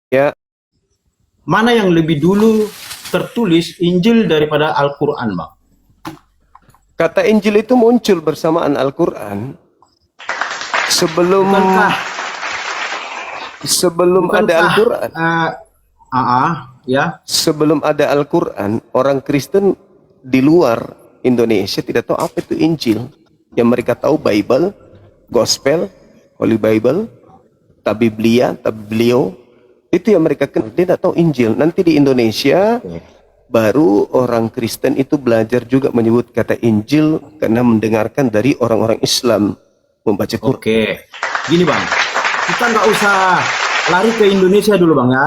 Ya, Mana yang lebih dulu tertulis Injil daripada Al-Quran, Bang? kata Injil itu muncul bersamaan Al-Quran sebelum Bukankah sebelum ada bukankah Al-Quran. ya, Sebelum ada Al-Quran, orang Kristen di luar Indonesia tidak tahu apa itu Injil. Yang mereka tahu Bible, Gospel, Holy Bible, Tabiblia, Tabiblio. Itu yang mereka kenal. Dia tidak tahu Injil. Nanti di Indonesia baru orang Kristen itu belajar juga menyebut kata Injil karena mendengarkan dari orang-orang Islam membaca Quran. Oke, gini Bang, kita nggak usah lari ke Indonesia dulu Bang ya.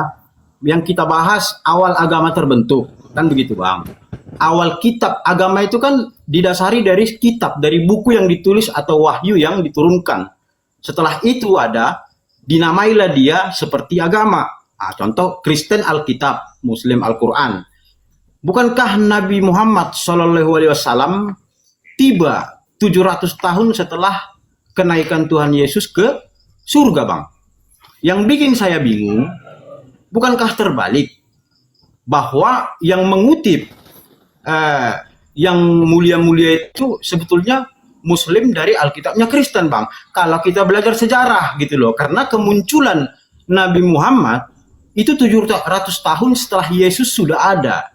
Yang kita bahas awal agama terbentuk, kan begitu Bang. Awal kitab agama itu kan didasari dari kitab, dari buku yang ditulis atau wahyu yang diturunkan. Setelah itu ada, dinamailah dia seperti agama. Nah, contoh Kristen Alkitab, Muslim Al-Quran. Bukankah Nabi Muhammad SAW tiba 700 tahun setelah kenaikan Tuhan Yesus ke surga, Bang? Yang bikin saya bingung, bukankah terbalik? Bahwa yang mengutip yang mulia-mulia itu sebetulnya Muslim dari Alkitabnya Kristen, Bang. Kalau kita belajar sejarah gitu loh, karena kemunculan Nabi Muhammad itu 700 tahun setelah Yesus sudah ada.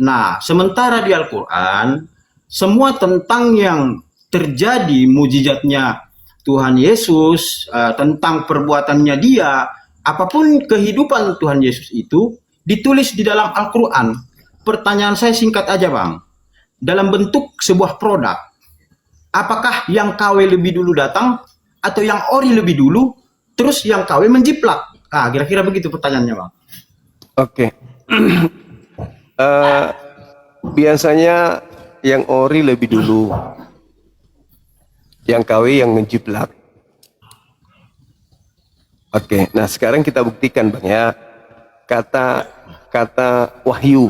Nah, sementara di Al-Quran, semua tentang yang terjadi mujizatnya Tuhan Yesus, tentang perbuatannya dia, apapun kehidupan Tuhan Yesus itu, ditulis di dalam Al-Quran. Pertanyaan saya singkat aja Bang, dalam bentuk sebuah produk, apakah yang KW lebih dulu datang, atau yang ori lebih dulu, terus yang KW menjiplak? Ah, kira-kira begitu pertanyaannya Bang. Oke. Biasanya yang ori lebih dulu, yang KW yang ngejiplak. Oke, nah sekarang kita buktikan Bang ya, kata wahyu.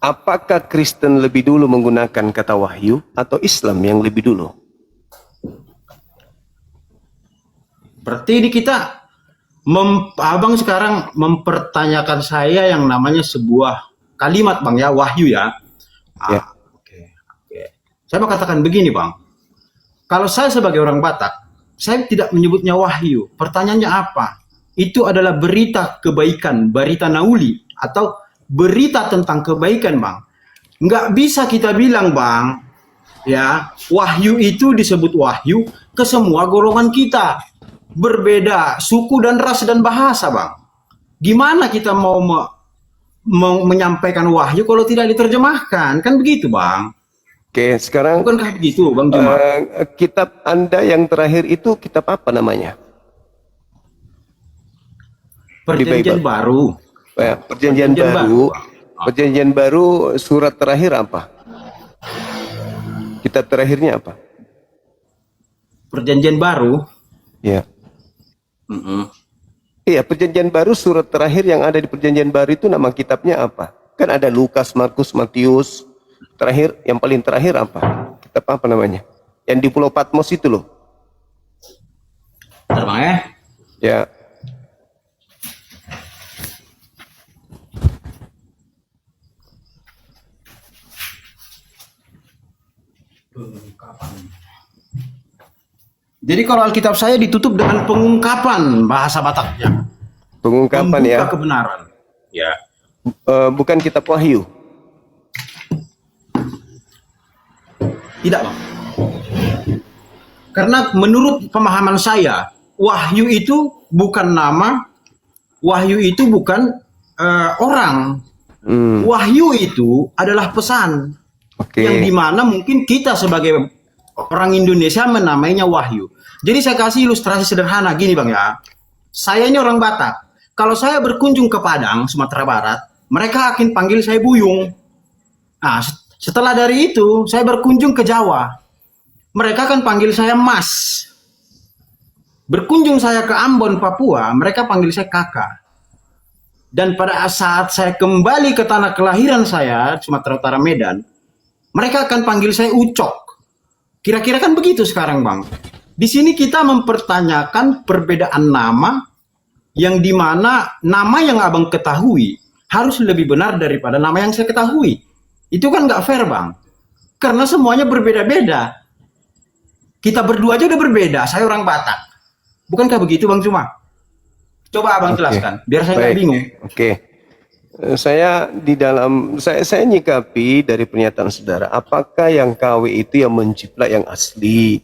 Apakah Kristen lebih dulu menggunakan kata wahyu atau Islam yang lebih dulu? Berarti ini kita Abang sekarang mempertanyakan saya yang namanya sebuah kalimat Bang ya, wahyu ya. Ya. Oke. Saya mau katakan begini Bang, kalau saya sebagai orang Batak, saya tidak menyebutnya wahyu. Pertanyaannya apa? Itu adalah berita kebaikan, berita nauli, atau berita tentang kebaikan Bang. Nggak bisa kita bilang Bang, ya wahyu itu disebut wahyu ke semua golongan kita. Berbeda suku dan ras dan bahasa Bang. Gimana kita mau menyampaikan wahyu kalau tidak diterjemahkan? Kan begitu Bang. Oke, sekarang Bukankah begitu Bang Juma? kitab Anda yang terakhir itu kitab apa namanya? Perjanjian Bible. baru. Ya, perjanjian baru. Perjanjian baru surat terakhir apa? Kitab terakhirnya apa? Perjanjian baru. Ya. Iya, perjanjian baru surat terakhir yang ada di perjanjian baru itu nama kitabnya apa? Kan ada Lukas, Markus, Matius. Terakhir, yang paling terakhir apa? Kitab apa namanya? Yang di Pulau Patmos itu loh. Bentar Bang ya. Ya. Jadi kalau Alkitab saya ditutup dengan pengungkapan bahasa Bataknya. Pengungkapan Membuka ya. kebenaran. Ya. Bukan kitab Wahyu. Tidak Bang. Karena menurut pemahaman saya, wahyu itu bukan nama, wahyu itu bukan orang. Wahyu itu adalah pesan. Oke. Yang dimana mungkin kita sebagai orang Indonesia menamainya wahyu. Jadi saya kasih ilustrasi sederhana gini Bang ya. Saya ini orang Batak. Kalau saya berkunjung ke Padang, Sumatera Barat, mereka akan panggil saya Buyung. Nah, setelah dari itu, saya berkunjung ke Jawa. Mereka akan panggil saya Mas. Berkunjung saya ke Ambon, Papua, mereka panggil saya Kakak. Dan pada saat saya kembali ke tanah kelahiran saya, Sumatera Utara Medan, mereka akan panggil saya Ucok. Kira-kira kan begitu sekarang Bang. Di sini kita mempertanyakan perbedaan nama yang dimana nama yang abang ketahui harus lebih benar daripada nama yang saya ketahui. Itu kan nggak fair, Bang. Karena semuanya berbeda-beda. Kita berdua aja udah berbeda. Saya orang Batak. Bukankah begitu, Bang Zuma? Coba abang jelaskan, biar saya nggak Baik. bingung. Oke. Saya nyikapi dari pernyataan saudara, apakah yang KW itu yang menjiplak yang asli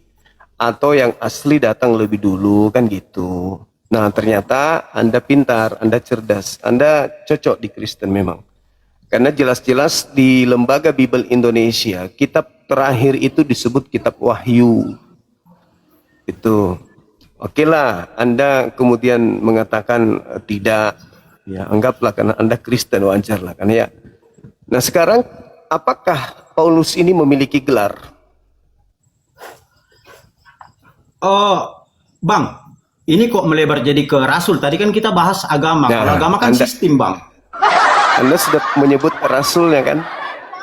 atau yang asli datang lebih dulu, kan gitu. Nah, ternyata Anda pintar, Anda cerdas, Anda cocok di Kristen memang. Karena jelas-jelas di Lembaga Bible Indonesia, kitab terakhir itu disebut kitab Wahyu. Itu. Oke lah, Anda kemudian mengatakan tidak, ya anggaplah karena Anda Kristen, wajar lah kan ya. Nah sekarang, apakah Paulus ini memiliki gelar? Oh, Bang, ini kok melebar jadi ke rasul? Tadi kan kita bahas agama. Nah, Kalau agama kan sistem, Bang. Anda sudah menyebut rasulnya kan?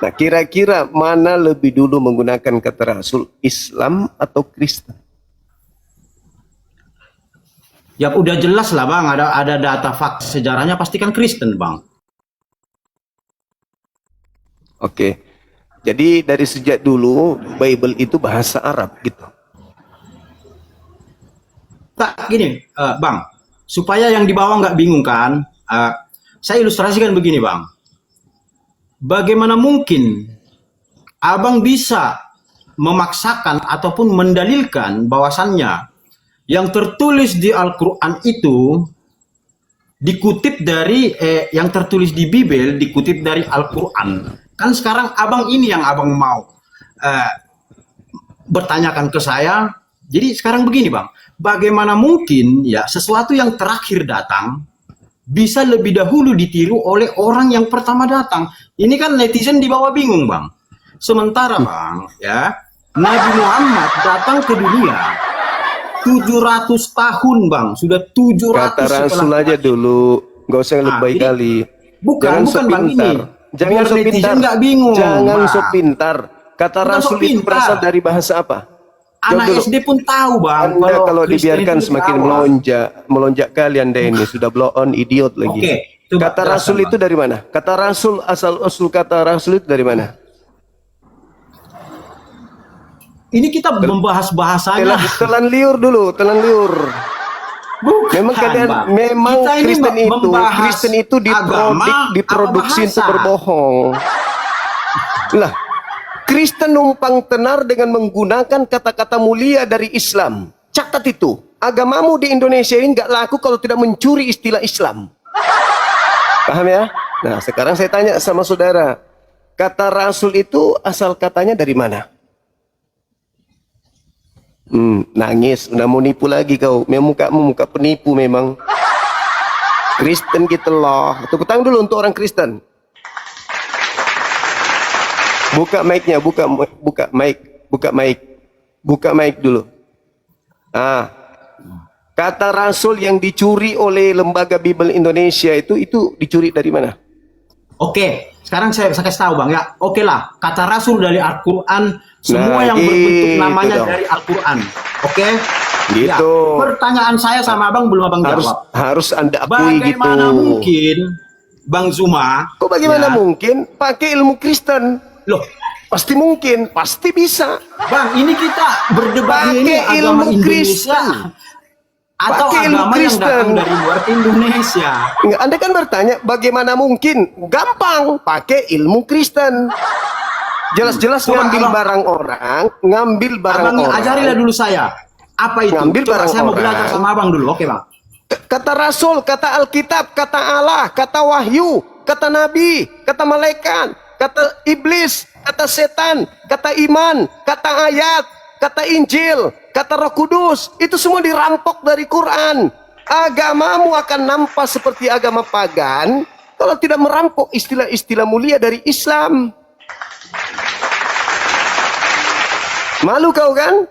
Nah kira-kira mana lebih dulu menggunakan kata rasul, Islam atau Kristen? Ya udah jelas lah, Bang, ada data fakta sejarahnya pasti kan Kristen, Bang. Oke. Jadi dari sejak dulu Bible itu bahasa Arab gitu. Tak gini, Bang, supaya yang di bawah nggak bingung kan, saya ilustrasikan begini, Bang. Bagaimana mungkin Abang bisa memaksakan ataupun mendalilkan bahwasannya yang tertulis di Al-Quran itu dikutip dari yang tertulis di Bible dikutip dari Al-Quran. Kan sekarang abang ini yang abang mau bertanyakan ke saya. Jadi sekarang begini, Bang, bagaimana mungkin ya sesuatu yang terakhir datang bisa lebih dahulu ditiru oleh orang yang pertama datang? Ini kan netizen di bawah bingung, Bang. Sementara, Bang, ya Nabi Muhammad datang ke dunia 700 tahun, Bang. Sudah 700. Kata rasul aja dulu, nggak usah lebay kali. Bukan Bang ini. Jangan Biar sok netizen pintar. nggak bingung, Jangan Bang. sok pintar. Kata Bukan rasul sok itu pintar. berasal dari bahasa apa? Anak Jawab dulu. SD pun tahu, Bang. Anda kalau Kristen dibiarkan itu semakin awal. melonjak kali Anda ini sudah blow on idiot lagi. Oke, coba Kata jelaskan, rasul Bang. itu dari mana? Kata rasul, asal usul kata rasul itu dari mana? Ini kita membahas bahasanya. Telan liur dulu, telan liur. Bukan, Memang kalian, Bang. memang Kita ini membahas Kristen itu agama, diproduksi apa untuk bahasa? berbohong. Lah, Kristen numpang tenar dengan menggunakan kata-kata mulia dari Islam. Catat itu. Agamamu di Indonesia ini nggak laku kalau tidak mencuri istilah Islam. Paham ya? Nah, sekarang saya tanya sama saudara. Kata rasul itu asal katanya dari mana? Nangis, udah mau nipu lagi kau. Memang muka penipu memang. Kristen gitu loh. Tepuk tangan dulu untuk orang Kristen. Buka mic-nya, buka mic dulu. Kata rasul yang dicuri oleh Lembaga Bible Indonesia itu dicuri dari mana? Oke, sekarang saya kasih tahu, Bang, ya. Oke lah, kata rasul dari Al-Quran, semua yang berbentuk gitu namanya dong. dari Al-Quran. Oke? Gitu. Ya, pertanyaan saya sama Abang belum Abang jawab. Harus Anda akui gitu. Bagaimana mungkin Bang Zuma? Kok bagaimana ya, mungkin pakai ilmu Kristen? Loh, Pasti mungkin, pasti bisa. Bang, ini kita berdebat ini Pakai agama ilmu Indonesia Kristen. atau Pakai ilmu agama yang Kristen. datang dari luar Indonesia. Enggak, Anda kan bertanya bagaimana mungkin? Gampang, pakai ilmu Kristen. Jelas-jelas Coba ngambil abang- barang orang, ngambil barang Abang orang. ajarilah dulu saya. Apa itu? Ngambil Coba barang saya mau orang. belajar sama Abang dulu. Oke, Bang. Kata Rasul, kata Alkitab, kata Allah, kata Wahyu, kata Nabi, kata malaikat, kata iblis, kata setan, kata iman, kata ayat, kata Injil, kata Roh Kudus, itu semua dirampok dari Quran. Agamamu akan nampak seperti agama pagan kalau tidak merampok istilah-istilah mulia dari Islam. Malu kau kan?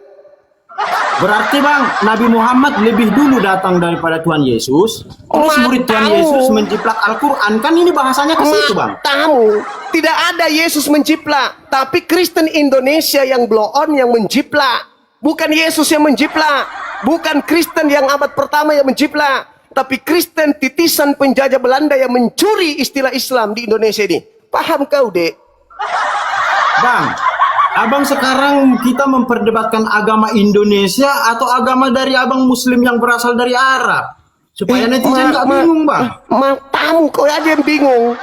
Berarti, Bang, Nabi Muhammad lebih dulu datang daripada Tuhan Yesus. Terus murid Tuhan Matamu. Yesus menjiplak Al-Quran. Kan ini bahasanya ke situ, Bang. Matamu. Tidak ada Yesus menjiplak, tapi Kristen Indonesia yang blow on yang menjiplak. Bukan Yesus yang menjiplak. Bukan Kristen yang abad pertama yang menjiplak. Tapi Kristen titisan penjajah Belanda yang mencuri istilah Islam di Indonesia ini. Paham kau, Dek? Bang, abang sekarang kita memperdebatkan agama Indonesia atau agama dari abang Muslim yang berasal dari Arab? Supaya netizen nggak bingung, Bang. Matamu kau aja yang bingung.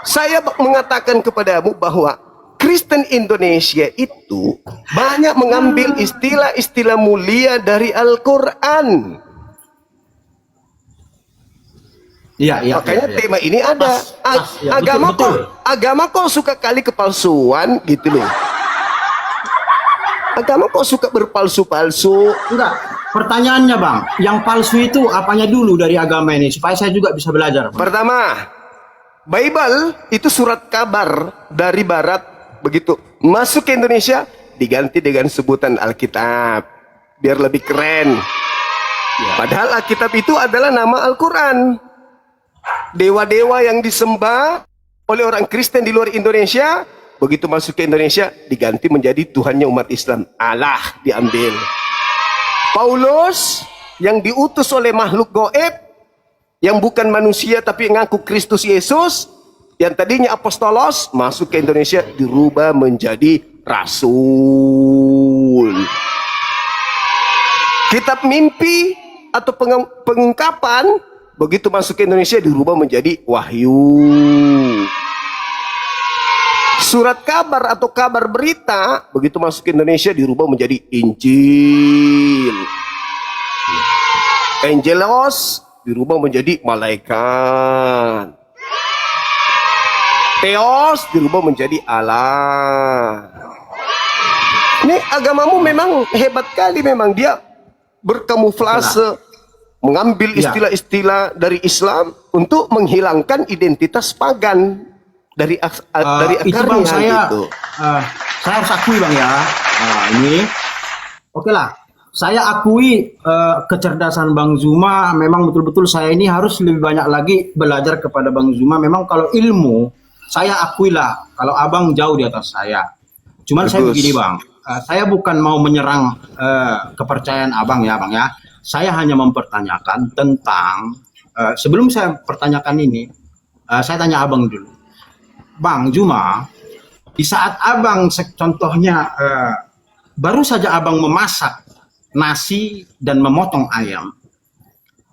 Saya mengatakan kepadamu bahwa Kristen Indonesia itu banyak mengambil istilah-istilah mulia dari Al-Quran. Iya. Makanya tema ini ada. Ya, betul. Agama kok suka kali kepalsuan gitu loh. Agama kok suka berpalsu-palsu. Enggak. Pertanyaannya, Bang, yang palsu itu apanya dulu dari agama ini supaya saya juga bisa belajar, Bang. Pertama, Bible itu surat kabar dari barat, begitu masuk ke Indonesia diganti dengan sebutan Alkitab biar lebih keren. Ya. Padahal Alkitab itu adalah nama Al-Quran. Dewa-dewa yang disembah oleh orang Kristen di luar Indonesia, begitu masuk ke Indonesia diganti menjadi Tuhannya umat Islam. Allah diambil. Paulus yang diutus oleh makhluk goib yang bukan manusia tapi ngaku Kristus Yesus, yang tadinya apostolos, masuk ke Indonesia dirubah menjadi rasul. Kitab mimpi atau pengungkapan begitu masuk ke Indonesia dirubah menjadi wahyu. Surat kabar atau kabar berita begitu masuk ke Indonesia dirubah menjadi Injil. Angelos dirubah menjadi malaikat. Theos dirubah menjadi Allah. Ini agamamu memang hebat kali, memang dia berkamuflase, mengambil istilah-istilah dari Islam untuk menghilangkan identitas pagan dari akarnya. Itu, Bang, saya gitu. Saya harus akui, Bang, ya. Ini oke lah. Saya akui kecerdasan Bang Zuma. Memang betul-betul saya ini harus lebih banyak lagi belajar kepada Bang Zuma. Memang kalau ilmu saya akui lah kalau abang jauh di atas saya. Cuman saya begini, Bang. Saya bukan mau menyerang kepercayaan abang ya, Bang, ya. Saya hanya mempertanyakan tentang sebelum saya pertanyakan ini, saya tanya abang dulu. Bang Zuma, di saat abang contohnya baru saja abang memasak nasi dan memotong ayam,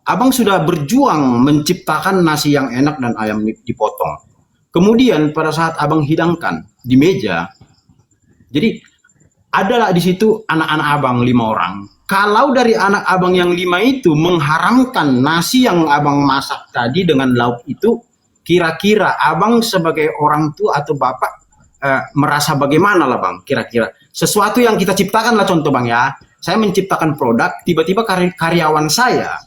abang sudah berjuang menciptakan nasi yang enak dan ayam dipotong. Kemudian pada saat abang hidangkan di meja, jadi adalah di situ anak-anak abang 5 orang. Kalau dari anak abang yang 5 itu mengharamkan nasi yang abang masak tadi dengan lauk itu, kira-kira abang sebagai orang tua atau bapak merasa bagaimana lah, Bang? Kira-kira sesuatu yang kita ciptakan lah, contoh, Bang, ya. Saya menciptakan produk, tiba-tiba karyawan saya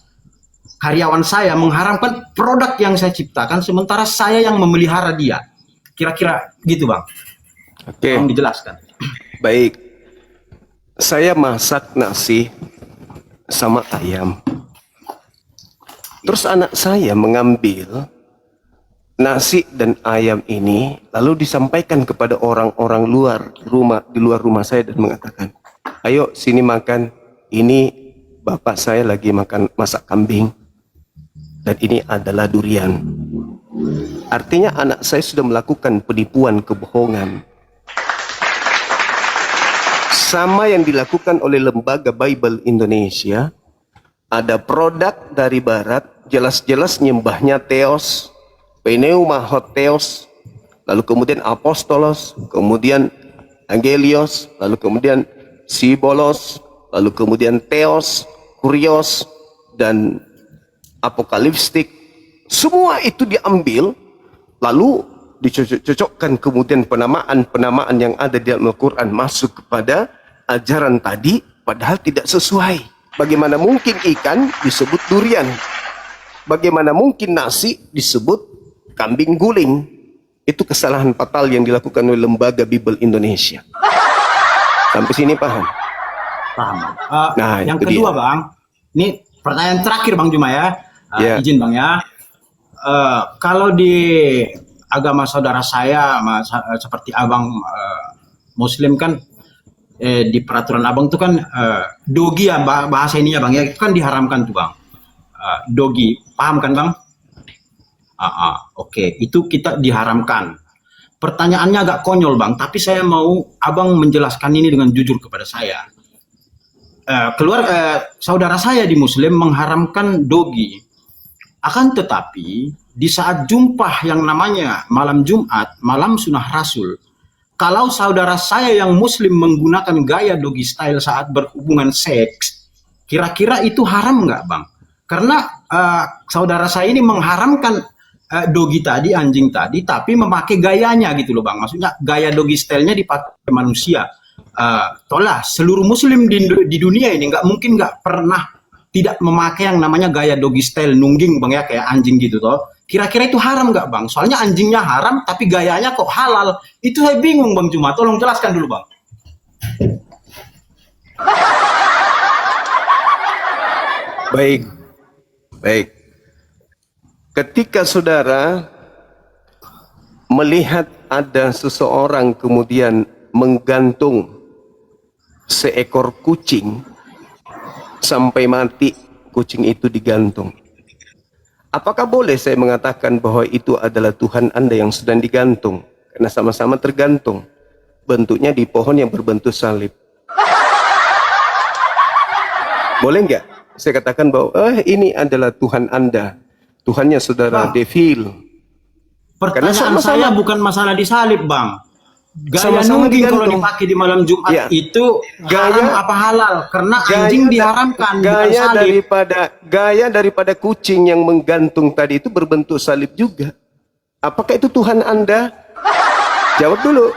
mengharamkan produk yang saya ciptakan, sementara saya yang memelihara dia. Kira-kira gitu, Bang. Oke. Tolong dijelaskan. Baik. Saya masak nasi sama ayam. Terus anak saya mengambil nasi dan ayam ini lalu disampaikan kepada orang-orang di luar rumah saya dan mengatakan, ayo sini makan, ini bapak saya lagi masak kambing dan ini adalah durian. Artinya anak saya sudah melakukan penipuan, kebohongan, sama yang dilakukan oleh lembaga Bible Indonesia. Ada produk dari barat, jelas-jelas nyembahnya Theos, Pneumahotheos, lalu kemudian Apostolos, kemudian Angelios, lalu kemudian Sibolos, lalu kemudian Theos, Kurios, dan Apokalipstik. Semua itu diambil, lalu dicocok-cocokkan kemudian penamaan-penamaan yang ada di dalam Al-Quran masuk kepada ajaran tadi, padahal tidak sesuai. Bagaimana mungkin ikan disebut durian? Bagaimana mungkin nasi disebut kambing guling? Itu kesalahan fatal yang dilakukan oleh lembaga Bible Indonesia. Sampai sini paham? Paham. Nah, yang itu kedua, dia. Bang, ini pertanyaan terakhir, Bang Zuma, ya. Izin, Bang, ya. Kalau di agama saudara saya, seperti abang Muslim kan, di peraturan abang itu kan dogi ya bahasa ininya, Bang, ya, itu kan diharamkan tuh, Bang. dogi, paham kan bang? Oke, itu kita diharamkan. Pertanyaannya agak konyol bang, tapi saya mau abang menjelaskan ini dengan jujur kepada saya. Saudara saya di Muslim mengharamkan dogi. Akan tetapi di saat jumpa yang namanya malam Jumat, malam sunnah Rasul, kalau saudara saya yang Muslim menggunakan gaya dogi style saat berhubungan seks, kira-kira itu haram nggak bang? Karena saudara saya ini mengharamkan dogi tadi, anjing tadi, tapi memakai gayanya gitu loh bang. Maksudnya gaya dogi stylenya dipakai manusia. Tolak seluruh Muslim di dunia ini nggak mungkin nggak pernah tidak memakai yang namanya gaya doggy style nungging bang ya, kayak anjing gitu toh. Kira-kira itu haram nggak bang? Soalnya anjingnya haram tapi gayanya kok halal. Itu saya bingung bang Cuma, tolong jelaskan dulu bang. Baik, baik. Ketika saudara melihat ada seseorang kemudian menggantung seekor kucing sampai mati, kucing itu digantung. Apakah boleh saya mengatakan bahwa itu adalah Tuhan Anda yang sedang digantung? Karena sama-sama tergantung. Bentuknya di pohon yang berbentuk salib. Boleh nggak saya katakan bahwa ini adalah Tuhan Anda, Tuhannya saudara Devil? Pertanyaan sama-sama, saya bukan masalah disalib bang. Gaya sama-sama nungging kalau digantung. dipakai di malam Jumat Ya. itu haram apa halal? Karena anjing diharamkan, bukan salib. Gaya daripada kucing yang menggantung tadi itu berbentuk salib juga. Apakah itu Tuhan Anda? Jawab dulu.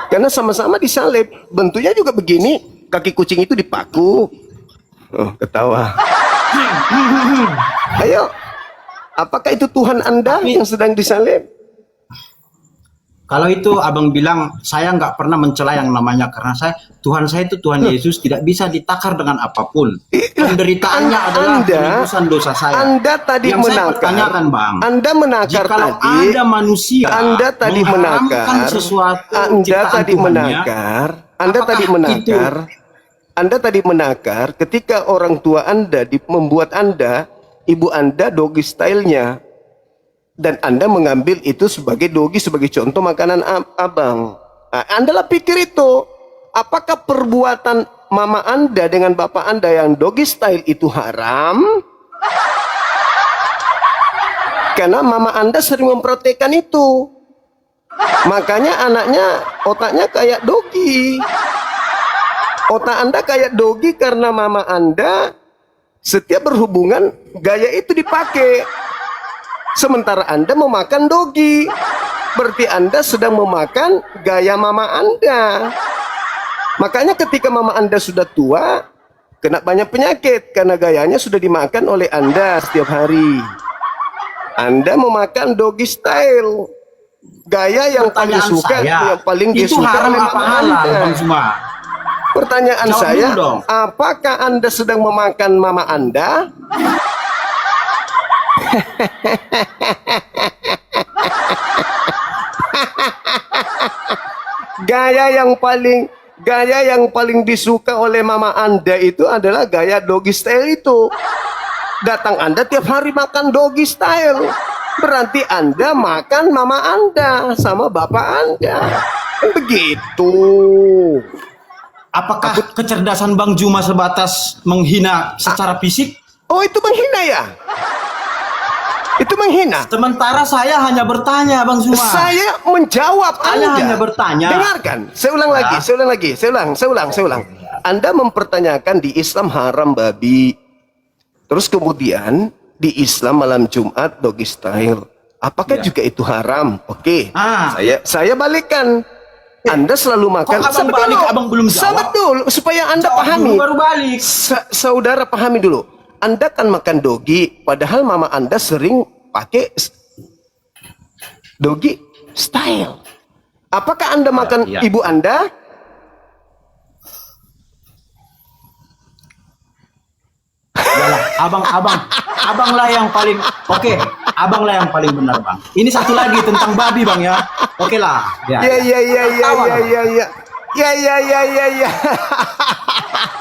Karena sama-sama disalib, bentuknya juga begini. Kaki kucing itu dipaku. Oh, ketawa. Ayo, apakah itu Tuhan Anda yang sedang disalib? Kalau itu abang bilang saya nggak pernah mencela yang namanya, karena Tuhan saya itu Tuhan Yesus, tidak bisa ditakar dengan apapun. Penderitaannya adalah penebusan dosa saya. Anda tadi yang saya menakar. pertanyakan bang, Anda menakar jikalau tadi. ada manusia Anda tadi mengharamkan menakar. sesuatu Anda ciptaan tadi Tuhannya, menakar. Anda apakah tadi menakar. Anda tadi menakar ketika orang tua Anda membuat Anda, ibu Anda doggy style-nya. Dan Anda mengambil itu sebagai dogi, sebagai contoh makanan abang. Nah, Anda lah pikir itu. Apakah perbuatan mama Anda dengan bapak Anda yang dogi style itu haram? Karena mama Anda sering mempraktekkan itu. Makanya anaknya otaknya kayak dogi. Otak Anda kayak dogi karena mama Anda setiap berhubungan gaya itu dipakai. Sementara Anda memakan dogi, berarti Anda sedang memakan gaya mama Anda. Makanya ketika mama Anda sudah tua, kena banyak penyakit karena gayanya sudah dimakan oleh Anda setiap hari. Anda memakan dogi style, gaya yang paling suka, yang paling itu disuka haram oleh apa mama halal Anda. bang Cuma? Pertanyaan Jawab saya, dulu dong. apakah Anda sedang memakan mama Anda? Gaya yang paling disuka oleh mama Anda itu adalah gaya doggy style itu. Datang Anda tiap hari makan doggy style, berarti Anda makan mama Anda sama bapak Anda. Begitu. Apakah kecerdasan Bang Juma sebatas menghina secara fisik? Oh, itu menghina ya? Itu menghina. Sementara saya hanya bertanya Bang Juma. Saya menjawab Saya Anda. hanya bertanya. Dengarkan, saya ulang. Anda mempertanyakan di Islam haram babi. Terus kemudian di Islam malam Jumat doggy style. Apakah juga itu haram? Oke. Saya balikkan. Anda selalu makan. Kok abang balik, abang belum jawab? Sabar dulu supaya Anda Jawab pahami. dulu, baru balik. Saudara pahami dulu. Anda kan makan dogi, padahal mama Anda sering pakai dogi style. Apakah Anda makan ibu Anda? Yalah, abang lah yang paling abang lah yang paling benar bang. Ini satu lagi tentang babi bang ya. Oke lah. Ya.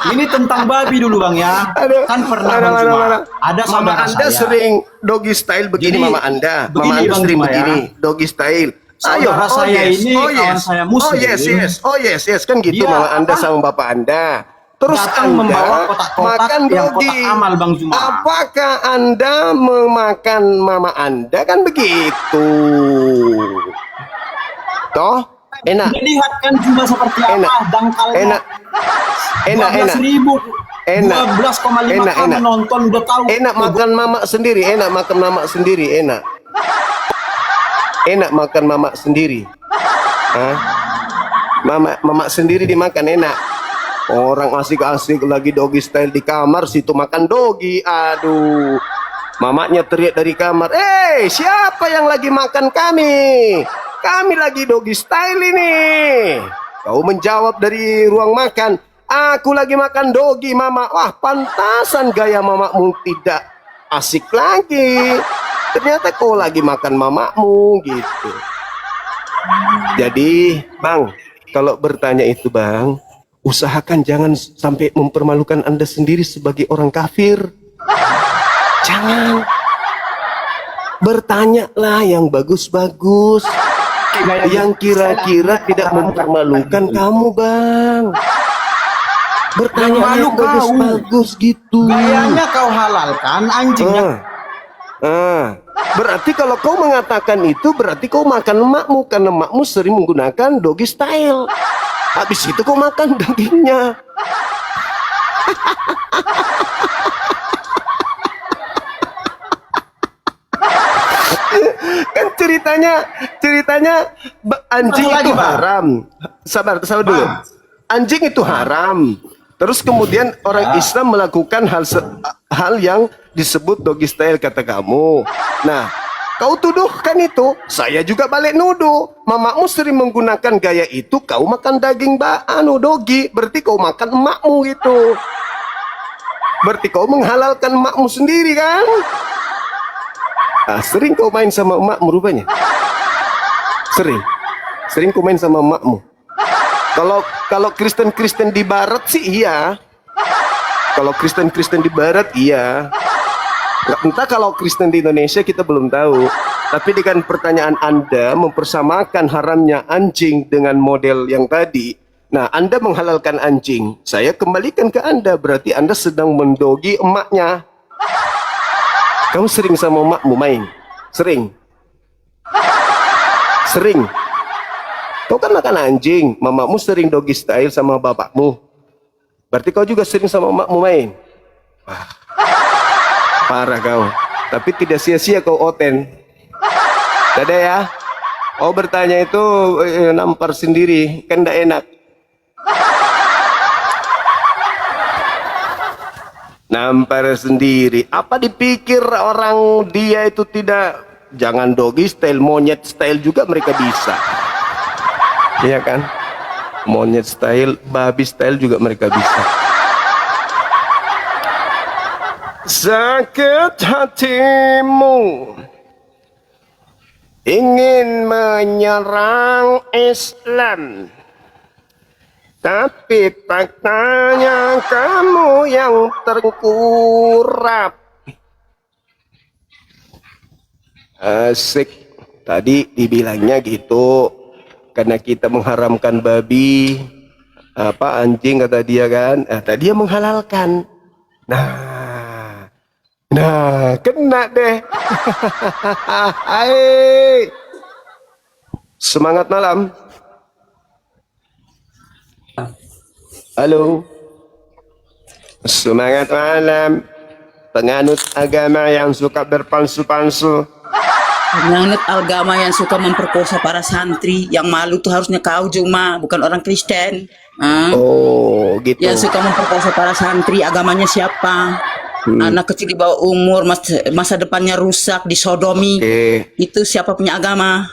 Ini tentang babi dulu bang ya. Aduh, Kan pernah mana, bang mana, Juma. mana. Ada Mama saudara Anda saya. sering doggy style begini, Jadi, Mama Anda. Mama begini, Anda Bang sering Juma, ya. begini, doggy style. Saudara saya ini kawan saya Oh Muslim. yes, yes. Oh yes, yes. Kan gitu Dia Mama Anda apa? sama Bapak Anda. Terus Datang Anda membawa kotak-kotak makan yang doggy. kotak amal, Bang Juma. Apakah Anda memakan Mama Anda? Kan begitu. Toh? Enak. Dia lihat kan Juma seperti Enak. apa dangkalnya. Enak. Enak, enak. 12.000, Enak. 12,5 Enak, kan enak. menonton udah tahu. Enak makan mama sendiri, enak makan mama sendiri, enak. Enak makan mama sendiri. Hah? Mama sendiri dimakan enak. Orang asik-asik lagi doggy style di kamar, situ makan doggy. Aduh. Mamanya teriak dari kamar, siapa yang lagi makan kami? Kami lagi doggy style ini. Kau menjawab dari ruang makan, aku lagi makan doggy mama. Wah, pantasan gaya mamamu tidak asik lagi. Ternyata kau lagi makan mamamu gitu. Jadi bang, kalau bertanya itu bang, usahakan jangan sampai mempermalukan Anda sendiri sebagai orang kafir. Jangan. Bertanyalah yang bagus-bagus, yang kira-kira tidak mempermalukan kamu bang. Bertanya Yang malu yang bagus-bagus gitu. Gayanya kau halalkan anjingnya. Berarti kalau kau mengatakan itu, berarti kau makan emakmu, karena emakmu sering menggunakan doggy style. Habis itu kau makan dagingnya. Kan ceritanya anjing Satu lagi, itu Bang. haram. Sabar dulu. Bang. Anjing itu haram. Terus kemudian orang Islam melakukan hal yang disebut doggy style kata kamu. Nah, kau tuduhkan itu, saya juga balik nuduh. Mamamu sering menggunakan gaya itu, kau makan daging doggy, berarti kau makan emakmu gitu. Berarti kau menghalalkan emakmu sendiri kan? Sering kau main sama emakmu rupanya. Sering kau main sama emakmu. Kalau Kristen di Barat sih iya. Kalau Kristen di Barat iya. Entah kalau Kristen di Indonesia kita belum tahu. Tapi dengan pertanyaan Anda mempersamakan haramnya anjing dengan model yang tadi. Nah, Anda menghalalkan anjing. Saya kembalikan ke Anda, berarti Anda sedang mendogi emaknya. Kamu sering sama emakmu main? Sering. Kau kan makan anjing, mamamu sering doggy style sama bapakmu. Berarti kau juga sering sama emakmu main. Wah, parah kau. Tapi tidak sia-sia kau oten. Dadah ya. Oh bertanya itu nampar sendiri, kan tidak enak. Nampar sendiri. Apa dipikir orang dia itu tidak? Jangan doggy style, monyet style juga mereka bisa. Iya kan? Monyet style, babi style juga mereka bisa. Sakit hatimu ingin menyerang Islam, tapi faktanya kamu yang terkurap. Asik. Tadi dibilangnya gitu, karena kita mengharamkan babi, anjing kata dia kan. Tadi dia menghalalkan. Nah, kena deh. Hai. Semangat malam. Halo. Semangat malam. Penganut agama yang suka berpalsu-palsu. Penganut agama yang suka memperkosa para santri, yang malu tuh harusnya kau Juma, bukan orang Kristen. Oh, gitu. Yang suka memperkosa para santri, agamanya siapa? Anak kecil di bawah umur, masa depannya rusak, disodomi. Itu siapa punya agama?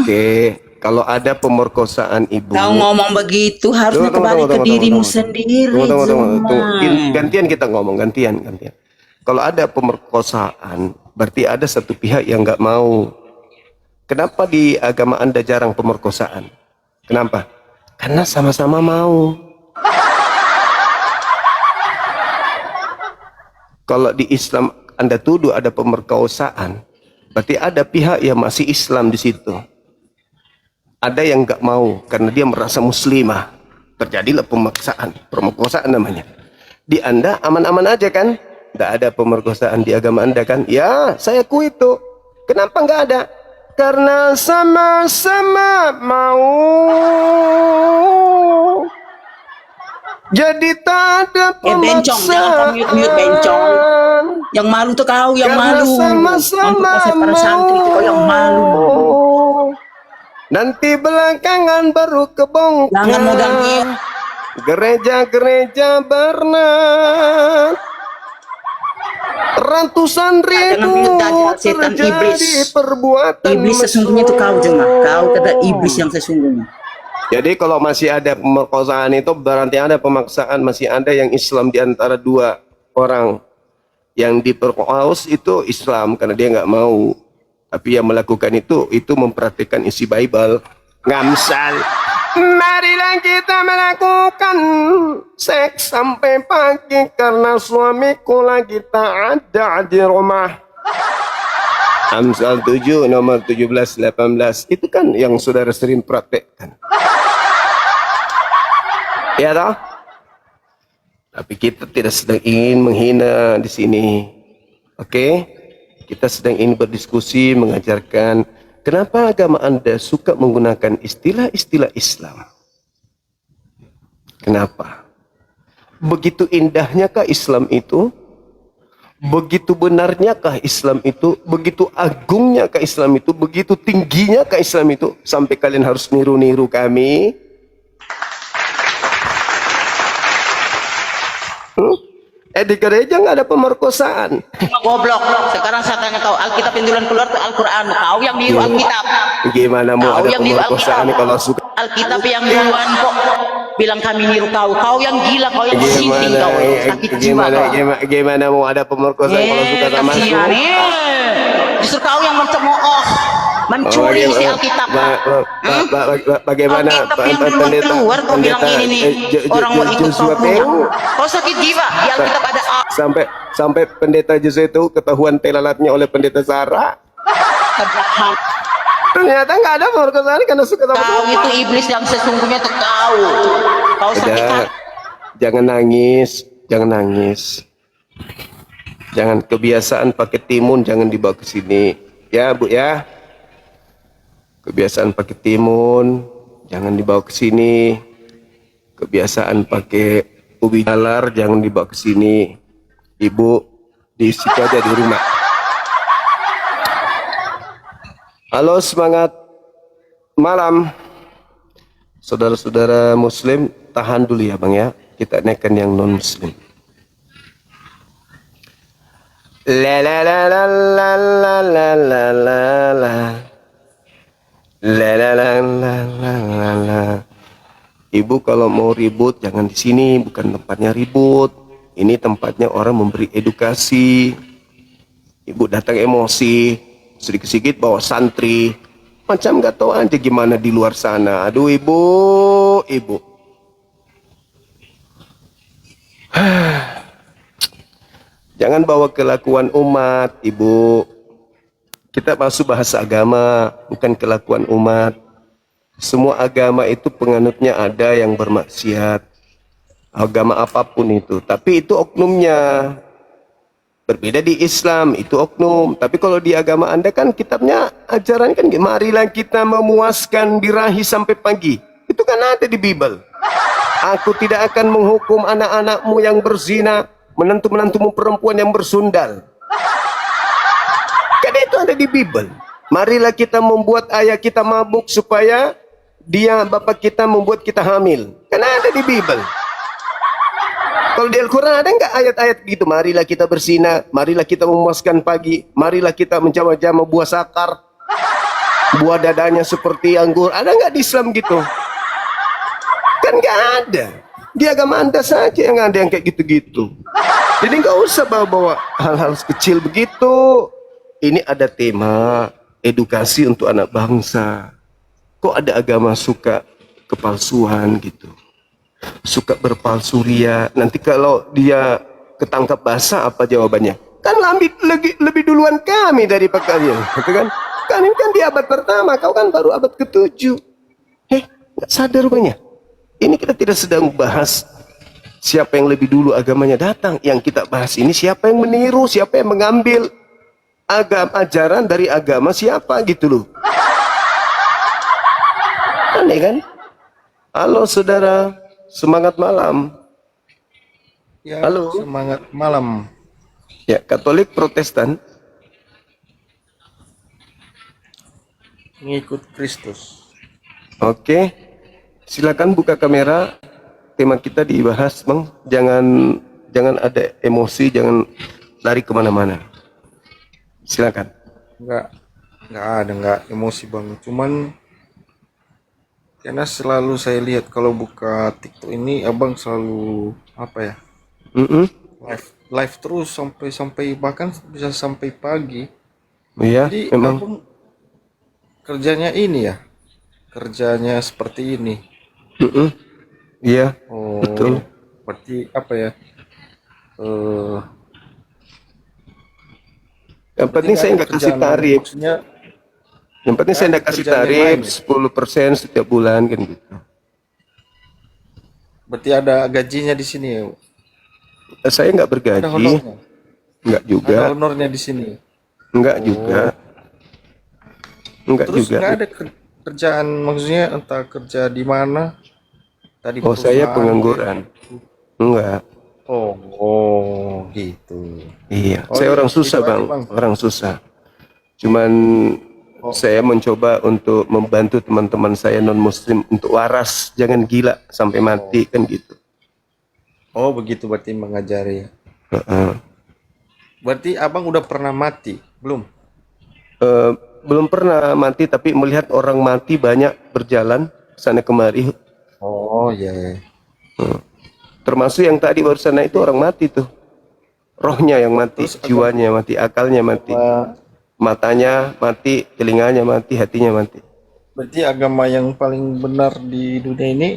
Oke. Kalau ada pemerkosaan ibu, Kau ngomong begitu harusnya kembali ke dirimu sendiri. Tunggu. Gantian kita ngomong, gantian. Kalau ada pemerkosaan, berarti ada satu pihak yang nggak mau. Kenapa di agama Anda jarang pemerkosaan? Kenapa? Karena sama-sama mau. Kalau di Islam Anda tuduh ada pemerkosaan, berarti ada pihak yang masih Islam di situ. Ada yang nggak mau karena dia merasa muslimah. Terjadilah pemaksaan, pemerkosaan namanya. Di Anda aman-aman aja kan? Nggak ada pemerkosaan di agama Anda kan? Ya, saya akui itu. Kenapa nggak ada? Karena sama-sama mau. Jadi tak ada Bencong, jangan pemaksaan. mute bencong. Yang malu tuh kau, yang Karena malu. sama-sama Memperkosa para santri itu kau yang malu. Nanti belakangan baru kebongkar. Jangan modal dia. Gereja-gereja bernat, ratusan ribu mute aja, setan terjadi iblis. perbuatan Iblis sesungguhnya itu kau jemaah. Kau tidak iblis yang sesungguhnya. Jadi kalau masih ada pemerkosaan itu berarti ada pemaksaan, masih ada yang Islam di antara dua orang. Yang diperkosa itu Islam karena dia nggak mau. Tapi yang melakukan itu mempraktikkan isi Bible. Ngamsal. Marilah kita melakukan seks sampai pagi karena suamiku lagi tak ada di rumah. Amsal 7 nomor 17-18 itu kan yang saudara sering praktekkan. Ya toh? Tapi kita tidak sedang ingin menghina di sini. Oke? Kita sedang ingin berdiskusi, mengajarkan kenapa agama Anda suka menggunakan istilah-istilah Islam. Kenapa? Begitu indahnyakah Islam itu? Begitu benarnyakah Islam itu? Begitu agungnyakah Islam itu? Begitu tingginyakah Islam itu? Sampai kalian harus niru-niru kami? Di gereja nggak ada pemerkosaan. Goblok. Sekarang saya tanya kau, Alkitab yang duluan keluar tuh Al-Quran. Kau yang niru Alkitab. Gimana mau Kau ada yang niru pemerkosaan Alkitab. kalau suka? Alkitab yang duluan kok bilang kami niru kau. Kau yang gila, kau yang sinting kau. Sakit jiwa kau. Gimana mau ada pemerkosaan kalau suka sama aku? Kasihan. Justru kau yang mencemooh, mencuri isi Alkitab. Bagaimana Alkitab yang duluan keluar kau bilang ini nih orang mau ikut kau punya. Kau sakit jiwa. Di Alkitab ada sampai pendeta Yesus itu ketahuan telalatnya oleh pendeta Sarah. Ternyata nggak ada pemerkosaan karena suka sama kau itu iblis yang sesungguhnya tuh kau. Kau sakit hati. Jangan nangis, jangan nangis. Jangan kebiasaan pakai timun jangan dibawa ke sini. Ya, Bu ya. Kebiasaan pakai timun jangan dibawa ke sini. Kebiasaan pakai ubi jalar jangan dibawa ke sini. Ibu di situ aja di rumah. Halo, semangat malam. Saudara-saudara muslim, tahan dulu ya Bang ya. Kita naikkan yang non muslim. La la la la la la la la la la la la la la la la la. Ibu kalau mau ribut jangan di sini, bukan tempatnya ribut. Ini tempatnya orang memberi edukasi. Ibu datang emosi, sedikit-sedikit bawa santri, macam nggak tahu aja gimana di luar sana. Aduh ibu. Jangan bawa kelakuan umat, ibu. Kita masuk bahasa agama, bukan kelakuan umat. Semua agama itu penganutnya ada yang bermaksiat. Agama apapun itu, tapi itu oknumnya. Berbeda di Islam, itu oknum. Tapi kalau di agama Anda kan kitabnya, ajaran kan, marilah kita memuaskan birahi sampai pagi. Itu kan ada di Bible. Aku tidak akan menghukum anak-anakmu yang berzina, menantu-menantumu perempuan yang bersundal. Kan itu ada di Bible. Marilah kita membuat ayah kita mabuk supaya bapak kita membuat kita hamil. Kan ada di Bible. Kalau di Al-Quran ada nggak ayat-ayat gitu? Marilah kita berzina, marilah kita memuaskan pagi, marilah kita menjama-jama buah sakar, buah dadanya seperti anggur. Ada nggak di Islam gitu? Kan nggak ada. Di agama Anda saja yang ada yang kayak gitu-gitu. Jadi nggak usah bawa-bawa hal-hal kecil begitu. Ini ada tema edukasi untuk anak bangsa. Kok ada agama suka kepalsuan gitu? Suka berpalsu ria. Nanti kalau dia ketangkap basah apa jawabannya? Kan lebih duluan kami daripada kalian, gitu kan? Kami kan di abad pertama, kau kan baru abad ke-7. Nggak sadar rupanya. Ini kita tidak sedang bahas siapa yang lebih dulu agamanya datang. Yang kita bahas ini siapa yang meniru, siapa yang mengambil ajaran dari agama siapa gitu loh. Aneh kan? Halo saudara, semangat malam. Ya, Halo. semangat malam. Ya, Katolik Protestan. Mengikut Kristus. Oke, silakan buka kamera. Tema kita dibahas, Bang. Jangan ada emosi, jangan lari kemana-mana. Silakan. Enggak emosi bang. Cuman karena selalu saya lihat kalau buka TikTok ini, abang selalu apa ya? Live terus sampai bahkan bisa sampai pagi. Iya, Jadi memang. abang kerjanya ini ya, kerjanya seperti ini. Iya, Oh, betul. berarti apa ya? Yang penting saya nggak kasih tarif. Maksudnya Yang penting saya nggak kasih kerjaan yang tarif lain ya? 10% setiap bulan kan gitu. berarti ada gajinya di sini ya? Saya nggak Ada bergaji, honornya? nggak juga, Ada honornya di sini. nggak juga, nggak Terus juga. nggak ada kerjaan, maksudnya entah kerja di mana? Tadi Oh, saya perusahaan. pengangguran. Enggak. Oh, gitu. Iya, Oh, saya iya, orang susah, itu aja, Bang. Bang. Orang susah. Cuman saya mencoba untuk membantu teman-teman saya non-muslim untuk waras, jangan gila sampai mati kan gitu. Oh, begitu berarti mengajari. Heeh. Berarti abang udah pernah mati? Belum? Belum pernah mati, tapi melihat orang mati banyak berjalan sana kemari. Oh, iya. Termasuk yang tadi barusan itu orang mati tuh. Rohnya yang mati, Terus jiwanya mati, akalnya mati, matanya mati, telinganya mati, hatinya mati. Berarti agama yang paling benar di dunia ini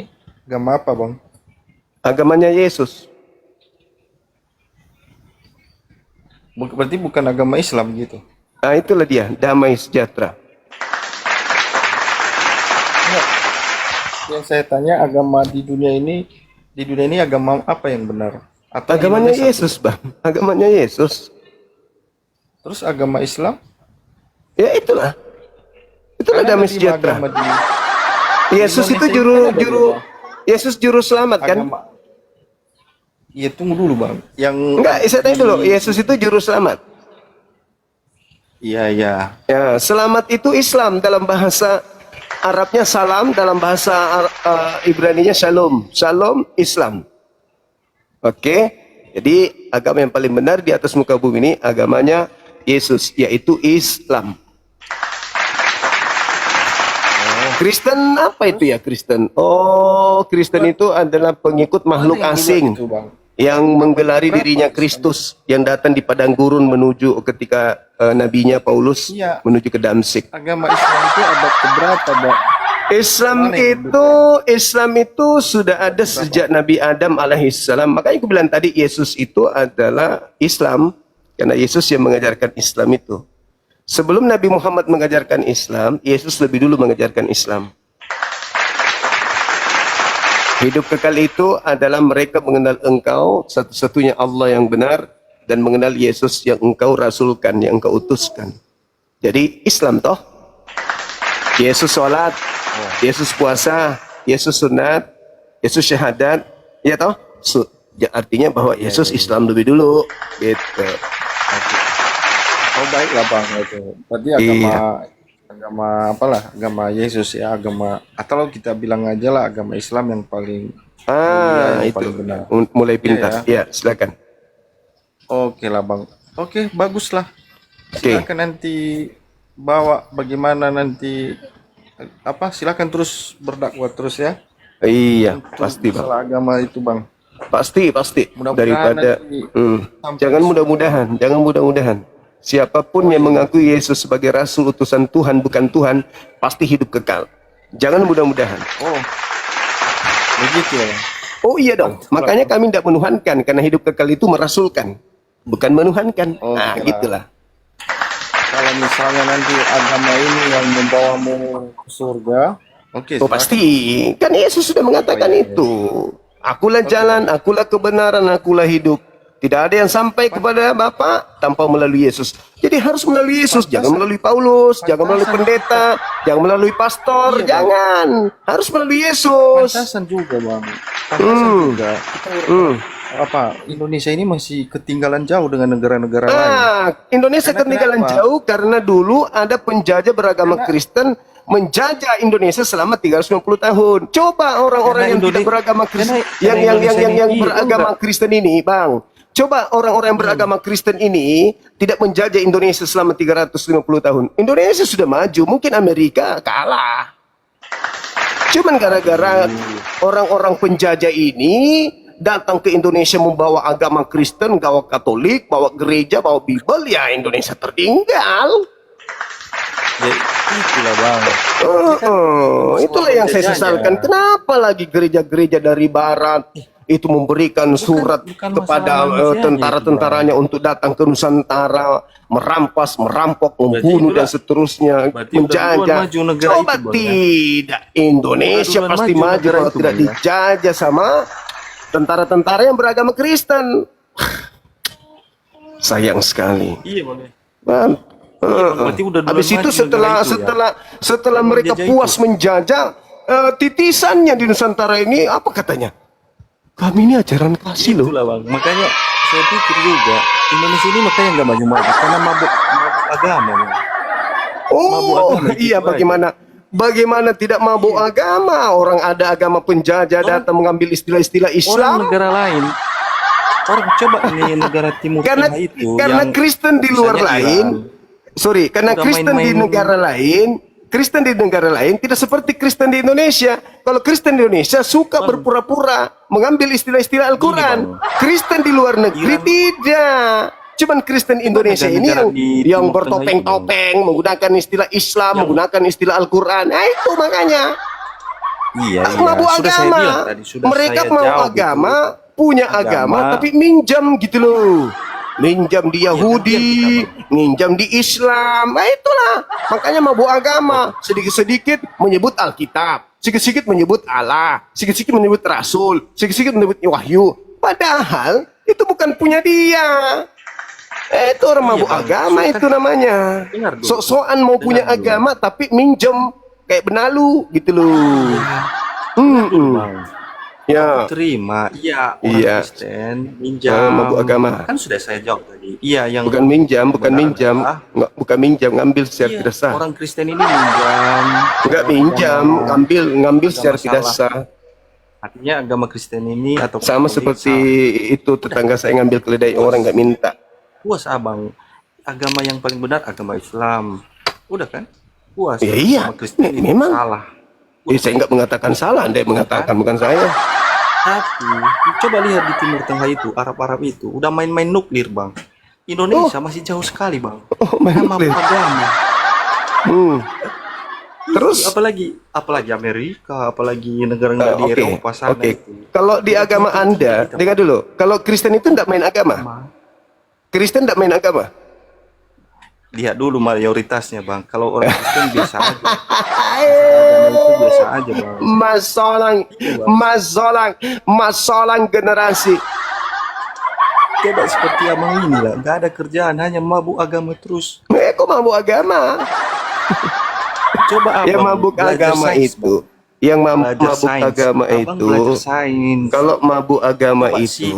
agama apa, bang? Agamanya Yesus. Berarti bukan agama Islam gitu? Nah, itulah dia, damai sejahtera. Enggak. Yang saya tanya agama di dunia ini agama apa yang benar? Atau Agamanya Indonesia? Yesus, Bang. Agamanya Yesus. Terus agama Islam? Ya itulah. Itulah Karena damai ada 5 sejahtera. agama di Yesus itu Indonesia ini kan ada Yesus juru selamat kan? agama. Iya, tunggu dulu, bang. Yang Enggak, saya tanya dulu. Yesus itu juru selamat. Iya. Ya, selamat itu Islam dalam bahasa Arabnya salam, dalam bahasa Ibraninya shalom. Shalom Islam. Oke. Jadi agama yang paling benar di atas muka bumi ini agamanya Yesus, yaitu Islam. Kristen apa itu ya Kristen? Oh, Kristen itu adalah pengikut makhluk Ada yang asing bilang gitu, Bang. yang menggelari dirinya Kristus, yang datang di padang gurun menuju ketika nabinya Paulus Iya. menuju ke Damsik. Agama Islam itu abad keberapa, Bang? Islam itu sudah ada sejak Nabi Adam alaihissalam. Makanya aku bilang tadi Yesus itu adalah Islam, karena Yesus yang mengajarkan Islam itu. Sebelum Nabi Muhammad mengajarkan Islam, Yesus lebih dulu mengajarkan Islam. Hidup kekal itu adalah mereka mengenal engkau satu-satunya Allah yang benar dan mengenal Yesus yang engkau rasulkan, yang engkau utuskan. Jadi Islam toh. Yesus sholat, Yesus puasa, Yesus sunat, Yesus syahadat, ya toh? Artinya bahwa Yesus Islam lebih dulu, gitu. Oh, baiklah, Bang, itu. Berarti agama apalah, agama Yesus ya, agama atau kita bilang aja lah agama Islam yang paling mulia, yang Itu paling benar. mulai pintas. Ya, silakan. Oke lah, Bang. Oke, bagus lah. Oke. Silakan nanti bawa bagaimana nanti silakan terus berdakwah terus ya. Iya, Untuk pasti Bang. masalah agama itu, Bang. Pasti. Mudah-mudahan Daripada nanti jangan mudah-mudahan. Siapapun yang mengakui Yesus sebagai rasul utusan Tuhan bukan Tuhan, pasti hidup kekal. Jangan mudah-mudahan. Oh, begitu ya, Bang. Oh iya dong. Makanya kami tidak menuhankan karena hidup kekal itu merasulkan, bukan menuhankan. Oke Nah, lah. gitulah. Kalau misalnya nanti agama ini yang membawamu ke surga, oke. Oh silakan. pasti, kan Yesus sudah mengatakan Oh, iya, iya. itu. Akulah jalan, akulah kebenaran, akulah hidup. Tidak ada yang sampai kepada Bapa tanpa melalui Yesus. Jadi harus melalui Yesus, jangan melalui Paulus, jangan melalui pendeta, jangan melalui pastor, Iya, Bang. jangan. Harus melalui Yesus. Pantasan juga bang. Pantasan juga. Kita apa Indonesia ini masih ketinggalan jauh dengan negara-negara lain. Indonesia Karena ketinggalan kenapa? jauh karena dulu ada penjajah beragama Kristen menjajah Indonesia selama 350 tahun. Coba orang-orang Karena yang tidak Indonesia- beragama Kristen, karena yang Indonesia ini beragama enggak. Kristen ini, Bang. Coba orang-orang yang beragama Kristen ini tidak menjajah Indonesia selama 350 tahun. Indonesia sudah maju, mungkin Amerika kalah. Cuman gara-gara orang-orang penjajah ini datang ke Indonesia membawa agama Kristen, bawa Katolik, bawa gereja, bawa Bible, ya Indonesia tertinggal. Ya, itulah bang. Itulah yang saya sesalkan. Kenapa lagi gereja-gereja dari Barat itu memberikan surat bukan kepada masalah manusianya tentara-tentaranya untuk datang ke Nusantara, merampas, merampok, membunuh dan seterusnya, berarti udah duluan menjajah. maju negara Coba itu, Bang, ya? tidak, Indonesia Udah duluan pasti maju maju negara kalau itu, tidak Bang, ya? dijajah sama tentara-tentara yang beragama Kristen. Sayang sekali. Iya bang. Bang. berarti udah duluan Habis itu maju negara itu, ya? setelah Yang mereka menjajah puas itu. menjajah, titisannya di Nusantara ini apa katanya? Kami ini ajaran kasih loh. Itulah bang. Makanya saya pikir juga Indonesia ini makanya nggak maju-maju karena mabuk agama. Bang. Mabuk Oh agama itu iya, aja. bagaimana tidak mabuk agama? Orang ada agama penjajah datang mengambil istilah-istilah Orang Islam. negara lain, orang coba nih negara Timur Karena Tengah itu karena yang Kristen di luar misalnya lain, Iran, karena udah Kristen di main-main. negara lain tidak seperti Kristen di Indonesia. Kalau Kristen di Indonesia suka berpura-pura mengambil istilah-istilah Al-Quran. Bang. Kristen di luar negeri Iran- tidak. Cuman Kristen Indonesia ini negara yang di yang Timur Tengah bertopeng-topeng, menggunakan istilah Islam, menggunakan istilah Al-Quran. Nah itu makanya. iya, Mabuk sudah saya agama. bilang tadi, sudah Mereka saya mau jawab agama, itu. punya agama, tapi minjam gitu loh. Minjam di Yahudi, minjam di Islam. Nah itulah. Makanya mabuk agama. Sedikit-sedikit menyebut Alkitab. Sedikit-sedikit menyebut Allah. Sedikit-sedikit menyebut Rasul. Sedikit-sedikit menyebut Wahyu. Padahal itu bukan punya dia. Itu orang mabuk Bang. agama Kan- itu namanya. Dengar dulu. Sok-sokan mau punya Dengar dulu. agama tapi minjem kayak benalu gitu loh. Bang. Ya. Terima, iya orang Iya. Kristen minjam. Mabuk agama. Kan sudah saya jawab tadi. Iya, yang Bukan minjam, bukan benar minjam, adalah- bukan minjam, ngambil secara Iya, tidak sah. orang Kristen ini minjam. Enggak minjam, ngambil secara tidak salah. sah. Artinya agama Kristen ini atau Sama Katolik seperti itu tetangga saya ngambil keledai orang nggak minta. puas abang. Agama yang paling benar agama Islam. Udah kan? Puas. Ya, iya. Agama Kristen itu Memang. salah. Saya nggak mengatakan salah, Anda yang mengatakan, bukan saya. Tapi coba lihat di Timur Tengah itu, Arab-Arab itu udah main-main nuklir bang. Indonesia masih jauh sekali bang. Oh, main Nama nuklir. agama. Hmm. Terus, apalagi Amerika, apalagi negara-negara di oke, Eropa sana oke. itu. Kalau di agama Anda, dengar dulu. Kalau Kristen itu nggak main agama. Kristen nggak main agama. Lihat dulu mayoritasnya bang. Kalau orang Kristen biasa aja. Agama itu biasa aja bang. Masolang generasi. Coba seperti abang ini lah, nggak ada kerjaan, hanya mabuk agama terus. Kok mabuk agama? Coba abang Yang mabuk belajar agama sains, itu, Bang. yang Belajar mabuk sains. agama Abang itu, belajar sains. kalau mabuk agama Coba itu,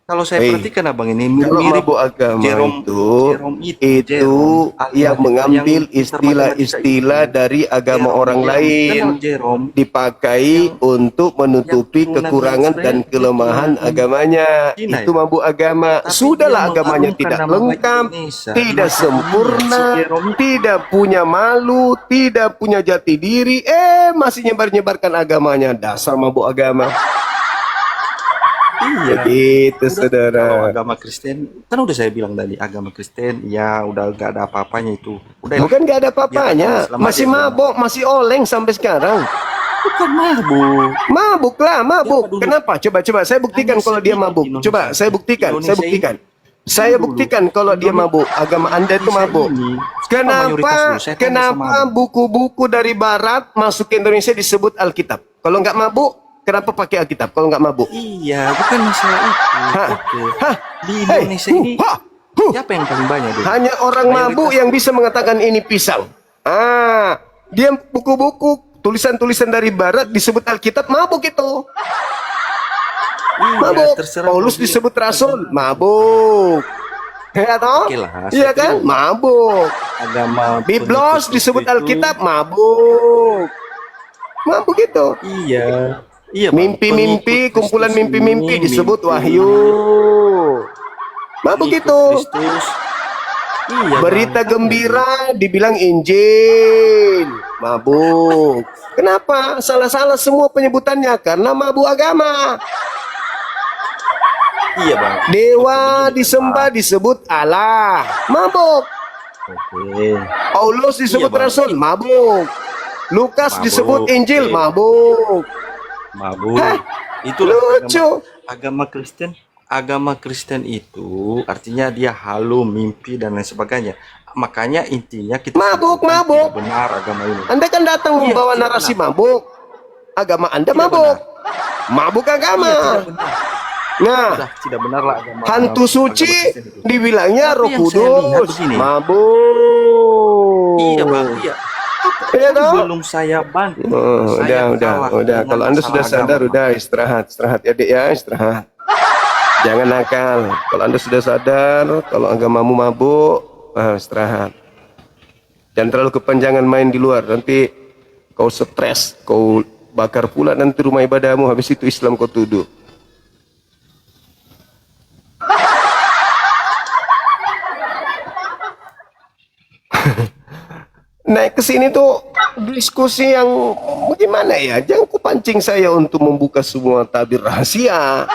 Kalau saya perhatikan abang ini kalau mirip mabuk agama Jerome itu Jerome, yang mengambil yang istilah-istilah dari agama orang lain, Kenal Jerome? dipakai untuk menutupi yang kekurangan sebenarnya dan kelemahan itu agamanya. Cina Itu ya? mabuk agama. Tapi Sudahlah dia agamanya mengharumkan tidak nama baik lengkap, Indonesia. tidak Masa sempurna, si Jerome itu- tidak punya malu, tidak punya jati diri. Masih nyebar-nyebarkan agamanya. Dasar mabuk agama. Iya. Begitu, Kalau saudara. agama Kristen, kan udah saya bilang tadi agama Kristen, ya udah gak ada apa-apanya itu. Udah Bukan gak ada apa-apanya, Ya, selama masih dia mabok, masih oleng sampai sekarang. Bukan mabuk. Mabuk lah, mabuk. Siapa dulu? Kenapa? Coba saya buktikan Hanya kalau dia sedikit mabuk. Indonesia. Coba saya buktikan, saya Indonesia buktikan. ini. Saya Dulu. buktikan kalau dia mabuk. Agama Anda itu Indonesia mabuk. ini, siapa mayoritas dulu? Saya tanya Kenapa sama Anda. buku-buku dari Barat masuk ke Indonesia disebut Alkitab? Kalau nggak mabuk, kenapa pakai Alkitab? Kalau nggak mabuk? Iya, bukan masalah itu. Hah? Oke. Hah? Di Indonesia Hey, ini siapa yang paling banyak dulu? Hanya orang mabuk yang bisa mengatakan ini pisang. Dia buku-buku tulisan-tulisan dari Barat disebut Alkitab, mabuk itu. Iya, Mabuk. terserah Paulus mau disebut rasul, mabuk. Ya toh? Oke lah, Iya saya kan? terima. Mabuk. Agama Biblos pengikut disebut itu- Alkitab, mabuk. Mabuk itu. Iya. Iya, Bang. Mimpi-mimpi, Pengikut kumpulan Kristus mimpi-mimpi ini, disebut mimpi. wahyu. Mabuk Pengikut itu. Kristus. Iya, Berita Bang. gembira dibilang Injil. Mabuk. Kenapa? Salah-salah semua penyebutannya karena mabuk agama. Iya, Bang. Dewa Oke, begini, disembah disebut Allah. Mabuk. Oke. Paulus disebut Iya, Bang. rasul. Mabuk. Lukas Mabuk. disebut Injil. Oke. Mabuk. Mabuk. Hah? Itulah Lucu. agama Kristen. Agama Kristen itu artinya dia halu, mimpi dan lain sebagainya. Makanya intinya kita Mabuk, sebutkan mabuk. tidak benar agama ini. Anda kan datang Iya, membawa tidak narasi benar. mabuk. Agama Anda Tidak mabuk. Mabuk agama. Iya, tidak benar. Nah, Sudah tidak benar lah agama. hantu suci agama Kristen itu. dibilangnya Tapi Roh yang saya lihat Kudus. begini. Mabuk. Iya, Bang. Iya. Iya toh? Belum saya bantu. Oh, Saya udah. kalah dengan Kalau Anda sudah masalah sadar, agama. udah istirahat ya Dek ya, istirahat. Jangan nakal. Kalau Anda sudah sadar, kalau agamamu mabuk, istirahat. Jangan terlalu kepanjangan main di luar. Nanti kau stres, kau bakar pula nanti rumah ibadahmu. Habis itu Islam kau tuduh. Naik ke sini tuh diskusi yang bagaimana ya? Jangan ku pancing saya untuk membuka semua tabir rahasia.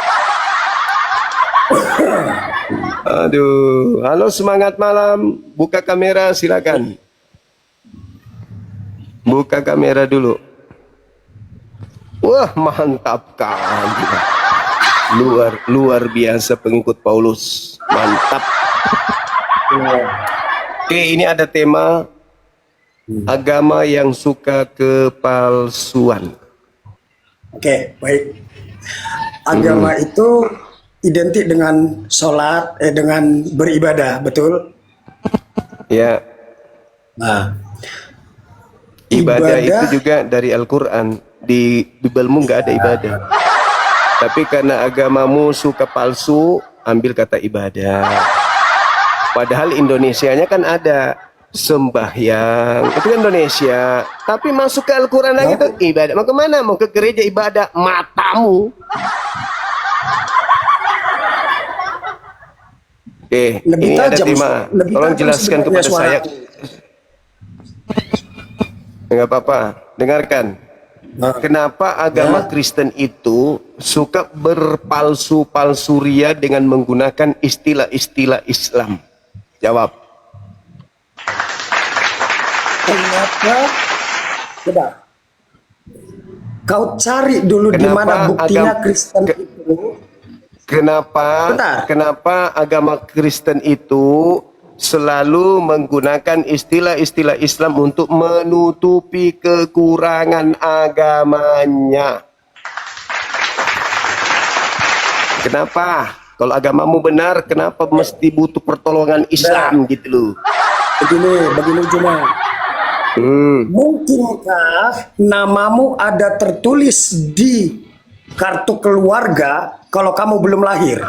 Aduh, halo semangat malam. Buka kamera silakan. Buka kamera dulu. Wah, mantap kan. Luar biasa pengikut Paulus. Mantap. Oke, ini ada tema agama yang suka kepalsuan. Oke, baik. Agama itu identik dengan sholat, dengan beribadah, betul? Ya, Nah, ibadah Ibadah- itu juga dari Al-Quran. Di Bibelmu nggak ada ibadah. Tapi karena agamamu suka palsu, ambil kata ibadah. Padahal Indonesianya kan ada sembahyang, itu kan Indonesia. Tapi masuk ke Al-Quran lagi tuh ibadah. Mau kemana? Mau ke gereja ibadah matamu. lebih ini ada tajam, tema. lebih Tolong tajam jelaskan sebenarnya kepada suara. saya. Enggak apa-apa, dengarkan. Kenapa agama Kristen itu suka berpalsu-palsu ria dengan menggunakan istilah-istilah Islam? Jawab. Kenapa? Coba. Kau cari dulu di Kenapa mana buktinya agama- Kristen ke- itu. Kenapa? Bentar. Kenapa agama Kristen itu selalu menggunakan istilah-istilah Islam untuk menutupi kekurangan agamanya? Kenapa? Kalau agamamu benar, kenapa mesti butuh pertolongan Islam gitu loh? Begini Juma. Mungkinkah namamu ada tertulis di kartu keluarga kalau kamu belum lahir?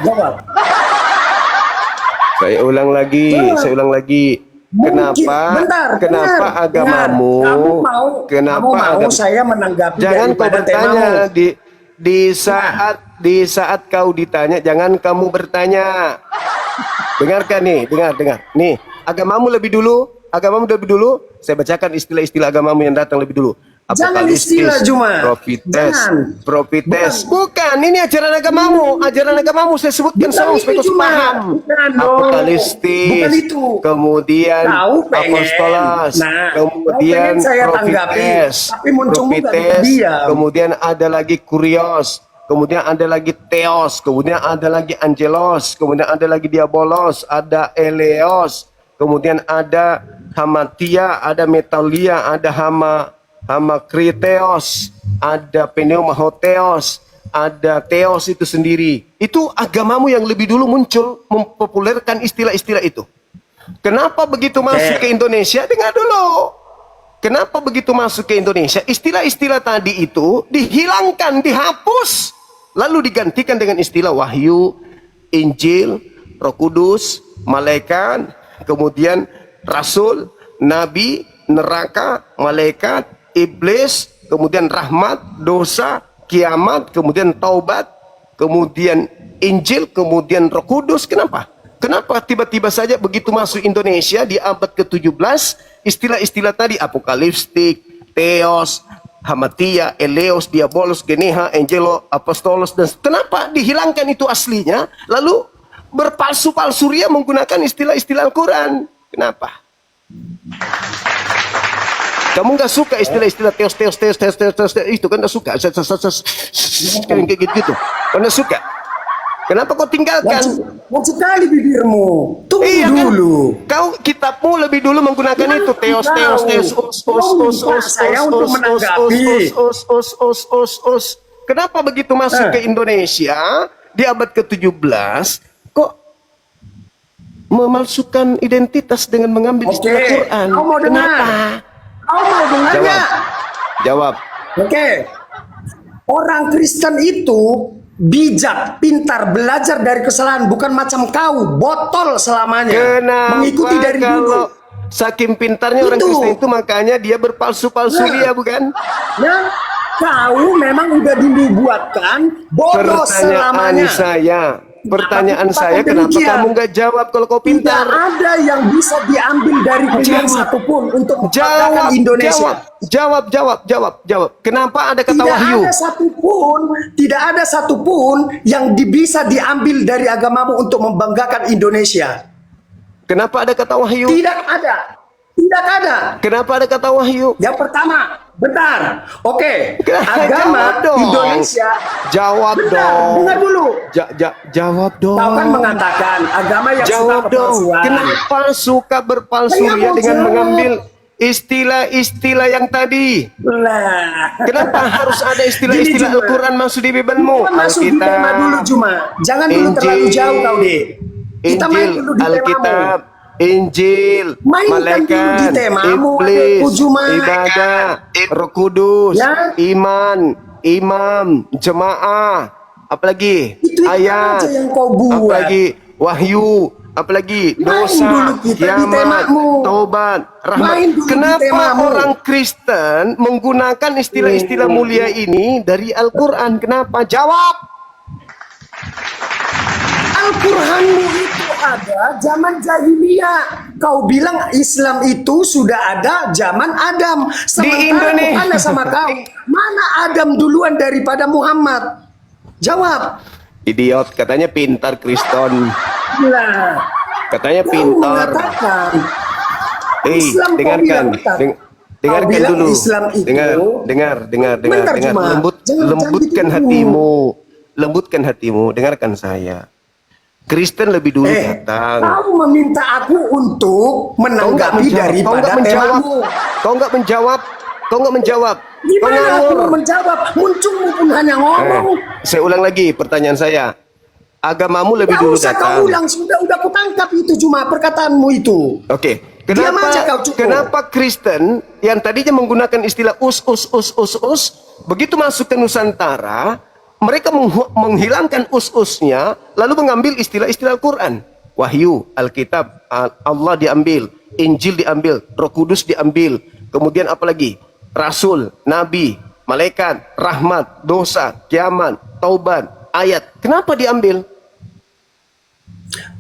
Jawab. Saya ulang lagi. Kenapa? Bentar, Kenapa dengar. agamamu? Kamu mau saya menanggapi Jangan kau daripada bertanya temamu. di saat kau ditanya, jangan kamu bertanya. Dengarkan nih, dengar. Nih, agamamu lebih dulu. Saya bacakan istilah-istilah agamamu yang datang lebih dulu. Jangan apokalistis, istilah Juma. profites, Jangan. profites. Bukan, ini ajaran agamamu. Ajaran agamamu saya sebutkan Bukan selalu itu, supaya kau Juma. paham. Bukan, no. Apokalistis, Bukan itu. kemudian Tahu pengen. apostolos, Nah, kemudian tahu pengen saya tanggapi, profites, tapi muncul juga profites, diam. kemudian ada lagi kurios, kemudian ada lagi theos, kemudian ada lagi angelos, kemudian ada lagi diabolos, ada eleos, kemudian ada hamatia, ada metalia, ada hamakriteos, ada pneumahoteos, ada theos itu sendiri. Itu agamamu yang lebih dulu muncul mempopulerkan istilah-istilah itu. Kenapa begitu masuk ke Indonesia? Dengar dulu. Kenapa begitu masuk ke Indonesia? Istilah-istilah tadi itu dihilangkan, dihapus, lalu digantikan dengan istilah wahyu, Injil, Roh Kudus, malaikat, kemudian rasul, nabi, neraka, malaikat, iblis, kemudian rahmat, dosa, kiamat, kemudian taubat, kemudian Injil, kemudian Roh Kudus. Kenapa? Kenapa tiba-tiba saja begitu masuk Indonesia di abad ke-17, istilah-istilah tadi apokaliptik, theos, hamatia, eleos, diabolos, geneha, angelo, apostolos, dan kenapa dihilangkan itu aslinya, lalu berpalsu-palsu ria menggunakan istilah-istilah Al-Quran? Kenapa? Kamu nggak suka istilah-istilah teos itu kan nggak suka, kayak gitu, kan nggak suka. Kenapa kau tinggalkan? Maksud kali bibirmu. Tunggu Iya kan? dulu. Kau kitabmu lebih dulu menggunakan Ya, itu teos, saya untuk menanggapi. Kenapa begitu masuk ke Indonesia di abad ke-17 kok memalsukan identitas dengan mengambil istilah Quran? Kau mau dengar? Kenapa? Kau mau dengar Jawab. nggak? Jawab. Oke. Orang Kristen itu bijak, pintar, belajar dari kesalahan, bukan macam kau, botol selamanya. Kenapa Mengikuti dari dulu. kalau saking pintarnya orang Itu. Kristen itu makanya dia berpalsu-palsu dia, bukan? Ya, kau memang udah dibuatkan bodoh selamanya. Pertanyaan saya, kenapa demikian? kamu nggak jawab kalau kau Tidak pintar? ada yang bisa diambil dari pilihan satupun untuk Jawab, mempertahankan Indonesia. jawab. Kenapa ada kata Tidak wahyu? tidak ada satupun yang bisa diambil dari agamamu untuk membanggakan Indonesia. Kenapa ada kata wahyu? Tidak ada. Tidak ada. Kenapa ada kata wahyu? Yang pertama, bentar. Oke, Jawab agama dong. Indonesia. Jawab Bentar, dong. dengar dulu. Jawab dong. Kau kan mengatakan agama yang Jawab suka dong. kepalsuan. Kenapa suka berpalsu Saya ria mau dengan jawab. mengambil istilah-istilah yang tadi? Lah. Kenapa harus ada istilah-istilah Gini, Juma. Al-Quran masuk di bebanmu? Kita masuk di tema dulu, Juma. Jangan dulu terlalu jauh kau, Dek. Kita main Injil, dulu di Alkitab, temamu. Injil, Mainkan dulu di malaikat, temamu, iblis, adekku, Juma. ibadah, Roh Kudus, Ya. iman, imam, jemaah, apalagi Itu ayat, aja yang kau buat. apalagi wahyu, apalagi Main dosa, dulu kita di kiamat, temamu. taubat, rahmat. Main dulu di Kenapa temamu. orang Kristen menggunakan istilah-istilah mulia ini dari Al-Quran? Kenapa? Jawab. Al-Quranmu itu ada zaman jahiliyah. Kau bilang Islam itu sudah ada zaman Adam. Sementara Indonesia. bukannya sama kau. Mana Adam duluan daripada Muhammad? Jawab. Idiot, katanya pintar Kristen. Lah, Katanya kau pintar. mengatakan Dengarkan, Islam kau bilang pintar. dengarkan Kau bilang dulu. Islam itu. Dengar. Bentar, Juma. Jangan Lembutkan gitu. hatimu. Lembutkan hatimu, dengarkan saya. Kristen lebih dulu datang. Kau meminta aku untuk menanggapi daripada temamu. Kau nggak menjawab. Kau Gimana aku ngawur. mau menjawab? Muncungmu pun hanya ngomong. Saya ulang lagi pertanyaan saya. Agamamu lebih Gak dulu usah datang. kau ulang, sudah kutangkap itu cuma perkataanmu itu. Oke. Diam aja kau, cukup. Kenapa Kristen yang tadinya menggunakan istilah us, begitu masuk ke Nusantara, mereka menghilangkan us-usnya, lalu mengambil istilah-istilah Al-Quran. Wahyu, Alkitab, Allah diambil, Injil diambil, Roh Kudus diambil, kemudian apa lagi? Rasul, Nabi, Malaikat, Rahmat, Dosa, Kiamat, Taubat, Ayat. Kenapa diambil?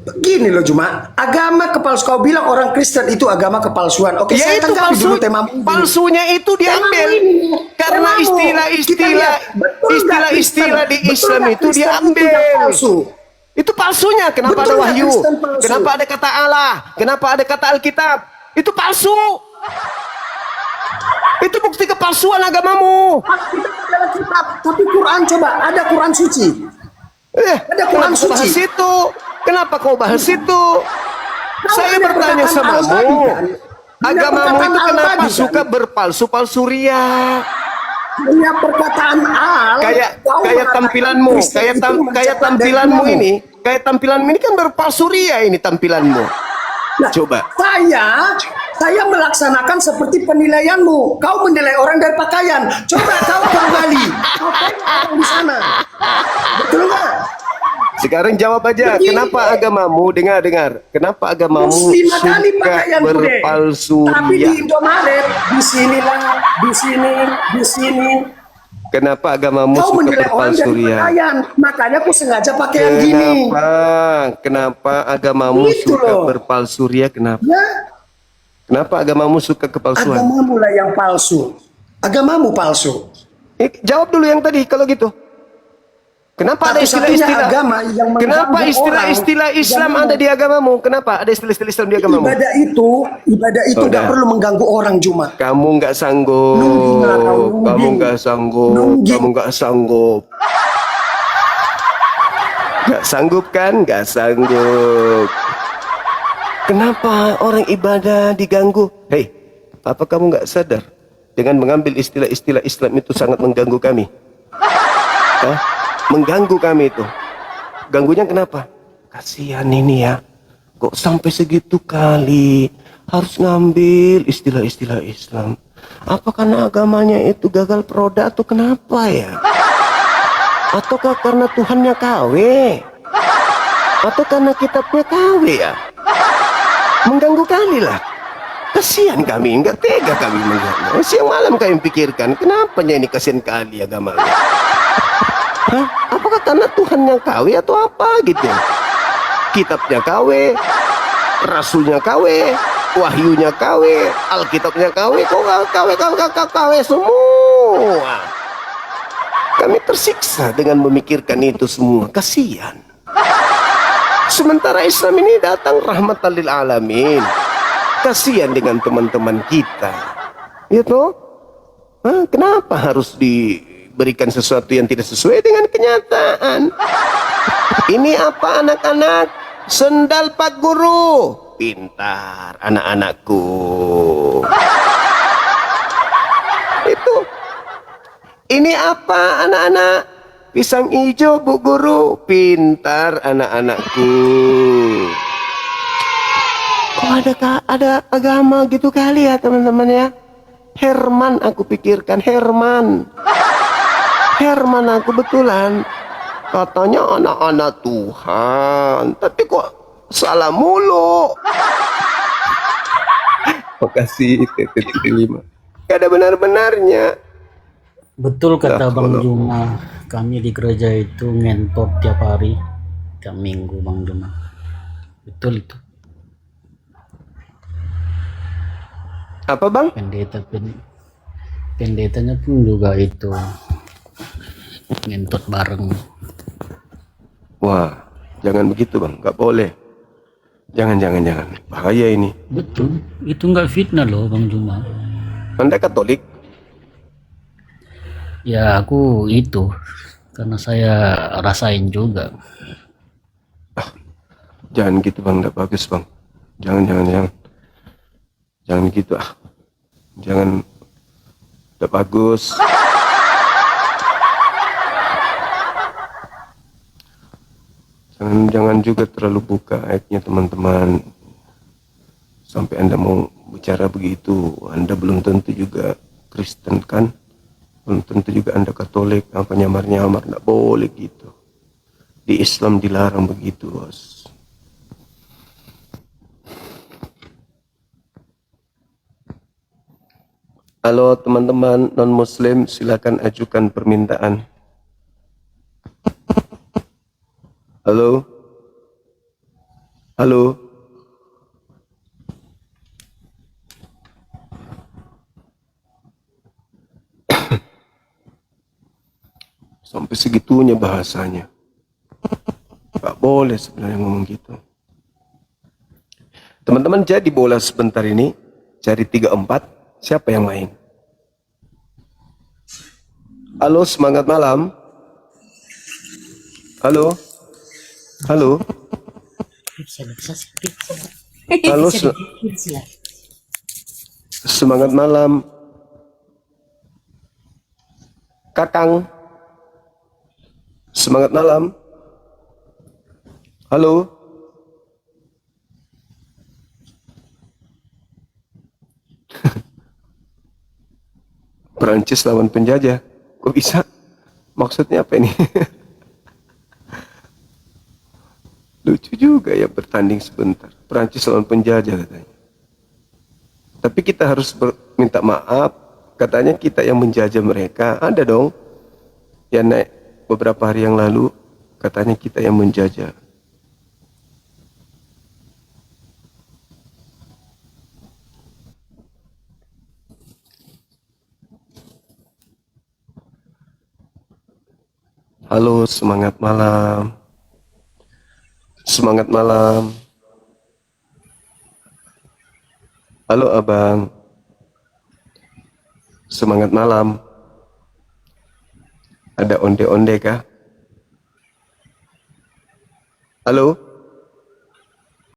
Begini loh Juma, agama kepalsuan. Kau bilang orang Kristen itu agama kepalsuan. Oke, Ya saya itu tanggapi dulu temamu. palsunya itu diambil karena istilah-istilah di Islam itu diambil. Itu palsunya. Kenapa Betul ada nggak wahyu? Kristen palsu? Kenapa ada kata Allah? Kenapa ada kata Alkitab? Itu palsu. Itu bukti kepalsuan agamamu. Tapi Quran coba, ada Quran suci. Ada Quran Kenapa kau bahas suci. itu? Kenapa kau bahas itu? Saya ada bertanya perkataan sama Al-Tadi, kamu. kan? Ada Agamamu perkataan itu kenapa Al-Tadi, kan? suka berpalsu-palsu ria? Punya perkataan Al. Kayak kau mengatakan tampilanmu, Kristen kayak itu mencapai tampilanmu dari ini, kayak tampilanmu ini kan berpalsu ria ini tampilanmu. Nah, Coba. Saya melaksanakan seperti penilaianmu. Kau menilai orang dari pakaian. Coba kau kembali. Kau tengok orang di sana. Betul nggak? Sekarang jawab aja, Begini. kenapa agamamu, dengar, kenapa agamamu Muslimah kali suka pakaian Bude. berpalsu Tapi di ria? Indomaret, di sinilah, di sini. Kenapa agamamu Kau suka menilai orang berpalsu dari ria? pakaian. Makanya aku sengaja pakaian gini. Kenapa agamamu Gitu suka loh. berpalsu ria? Kenapa? Ya, Kenapa agamamu suka kepalsuan? agamamu lah yang palsu. Agamamu palsu. Jawab dulu yang tadi kalau gitu. Kenapa ada Satu-satunya istilah-istilah? agama yang mengganggu Kenapa orang, istilah-istilah Islam agamamu. ada di agamamu? Kenapa ada istilah-istilah Islam di agamamu? Ibadah itu Udah. nggak perlu mengganggu orang Juma. Kamu nggak sanggup. Nungging lah kau, nungging. Kamu nggak sanggup. Nungging. Kamu nggak sanggup. Nggak sanggup kan? Nggak sanggup. Kenapa orang ibadah diganggu? Hei, apa kamu nggak sadar dengan mengambil istilah-istilah Islam itu sangat mengganggu kami? Hah? Mengganggu kami itu. Ganggunya kenapa? Kasihan ini ya. Kok sampai segitu kali harus ngambil istilah-istilah Islam? Apa karena agamanya itu gagal produk atau kenapa ya? Ataukah karena Tuhannya KW? Atau karena kitabnya KW ya? Mengganggu kali lah. Kasihan kami, nggak tega kami melihatnya. Siang malam kami pikirkan, kenapanya ini kasihan kali agamanya? Hah? Apakah karena Tuhannya KW atau apa gitu? Kitabnya KW, Rasulnya KW, Wahyunya KW, Alkitabnya KW, kok KW semua? Kami tersiksa dengan memikirkan itu semua. Kasihan. Sementara Islam ini datang rahmatan lil alamin. Kasihan dengan teman-teman kita. Ya toh? Hah? Kenapa harus diberikan sesuatu yang tidak sesuai dengan kenyataan? Ini apa anak-anak? Sendal Pak Guru. Pintar anak-anakku. Itu. Ini apa anak-anak? Pisang hijau Bu Guru. Pintar anak-anakku. Kok ada agama gitu kali ya teman-teman ya? Herman aku pikirkan, Herman aku betulan katanya anak-anak Tuhan, tapi kok salah mulu. Makasih TT5. Gak ada benar-benarnya. Betul kata Dah, Bang kalau- Juma, kami di gereja itu ngentot tiap hari, tiap minggu Bang Juma. Betul itu. Apa bang? Pendetanya pun juga itu ngentot bareng. Wah, jangan begitu bang, nggak boleh. Jangan, bahaya ini. Betul, itu nggak fitnah loh Bang Juma. Anda Katolik? Ya aku itu, karena saya rasain juga. Jangan gitu bang, nggak bagus bang. Jangan gitu ah. Jangan, nggak bagus. Jangan juga terlalu buka ayatnya teman-teman. Sampai Anda mau bicara begitu, Anda belum tentu juga Kristen kan? Belum tentu juga Anda Katolik. Apa nyamar-nyamar, nggak boleh gitu. Di Islam dilarang begitu, bos. Halo teman-teman non-muslim, silakan ajukan permintaan. Halo. Halo. Sampai segitunya bahasanya. Gak boleh sebenarnya ngomong gitu. Teman-teman, jadi bola sebentar ini, cari 3-4, siapa yang main? Halo, semangat malam. Halo. Halo. Halo, semangat malam. Kakang. Semangat malam. Halo. Perancis lawan penjajah. Kok bisa? Maksudnya apa ini? Lucu juga ya, bertanding sebentar. Perancis lawan penjajah katanya. Tapi kita harus minta maaf. Katanya kita yang menjajah mereka. Ada dong. Ya naik beberapa hari yang lalu. Katanya kita yang menjajah. Halo, semangat malam. Semangat malam. Halo abang. Semangat malam. Ada onde-onde kah? Halo?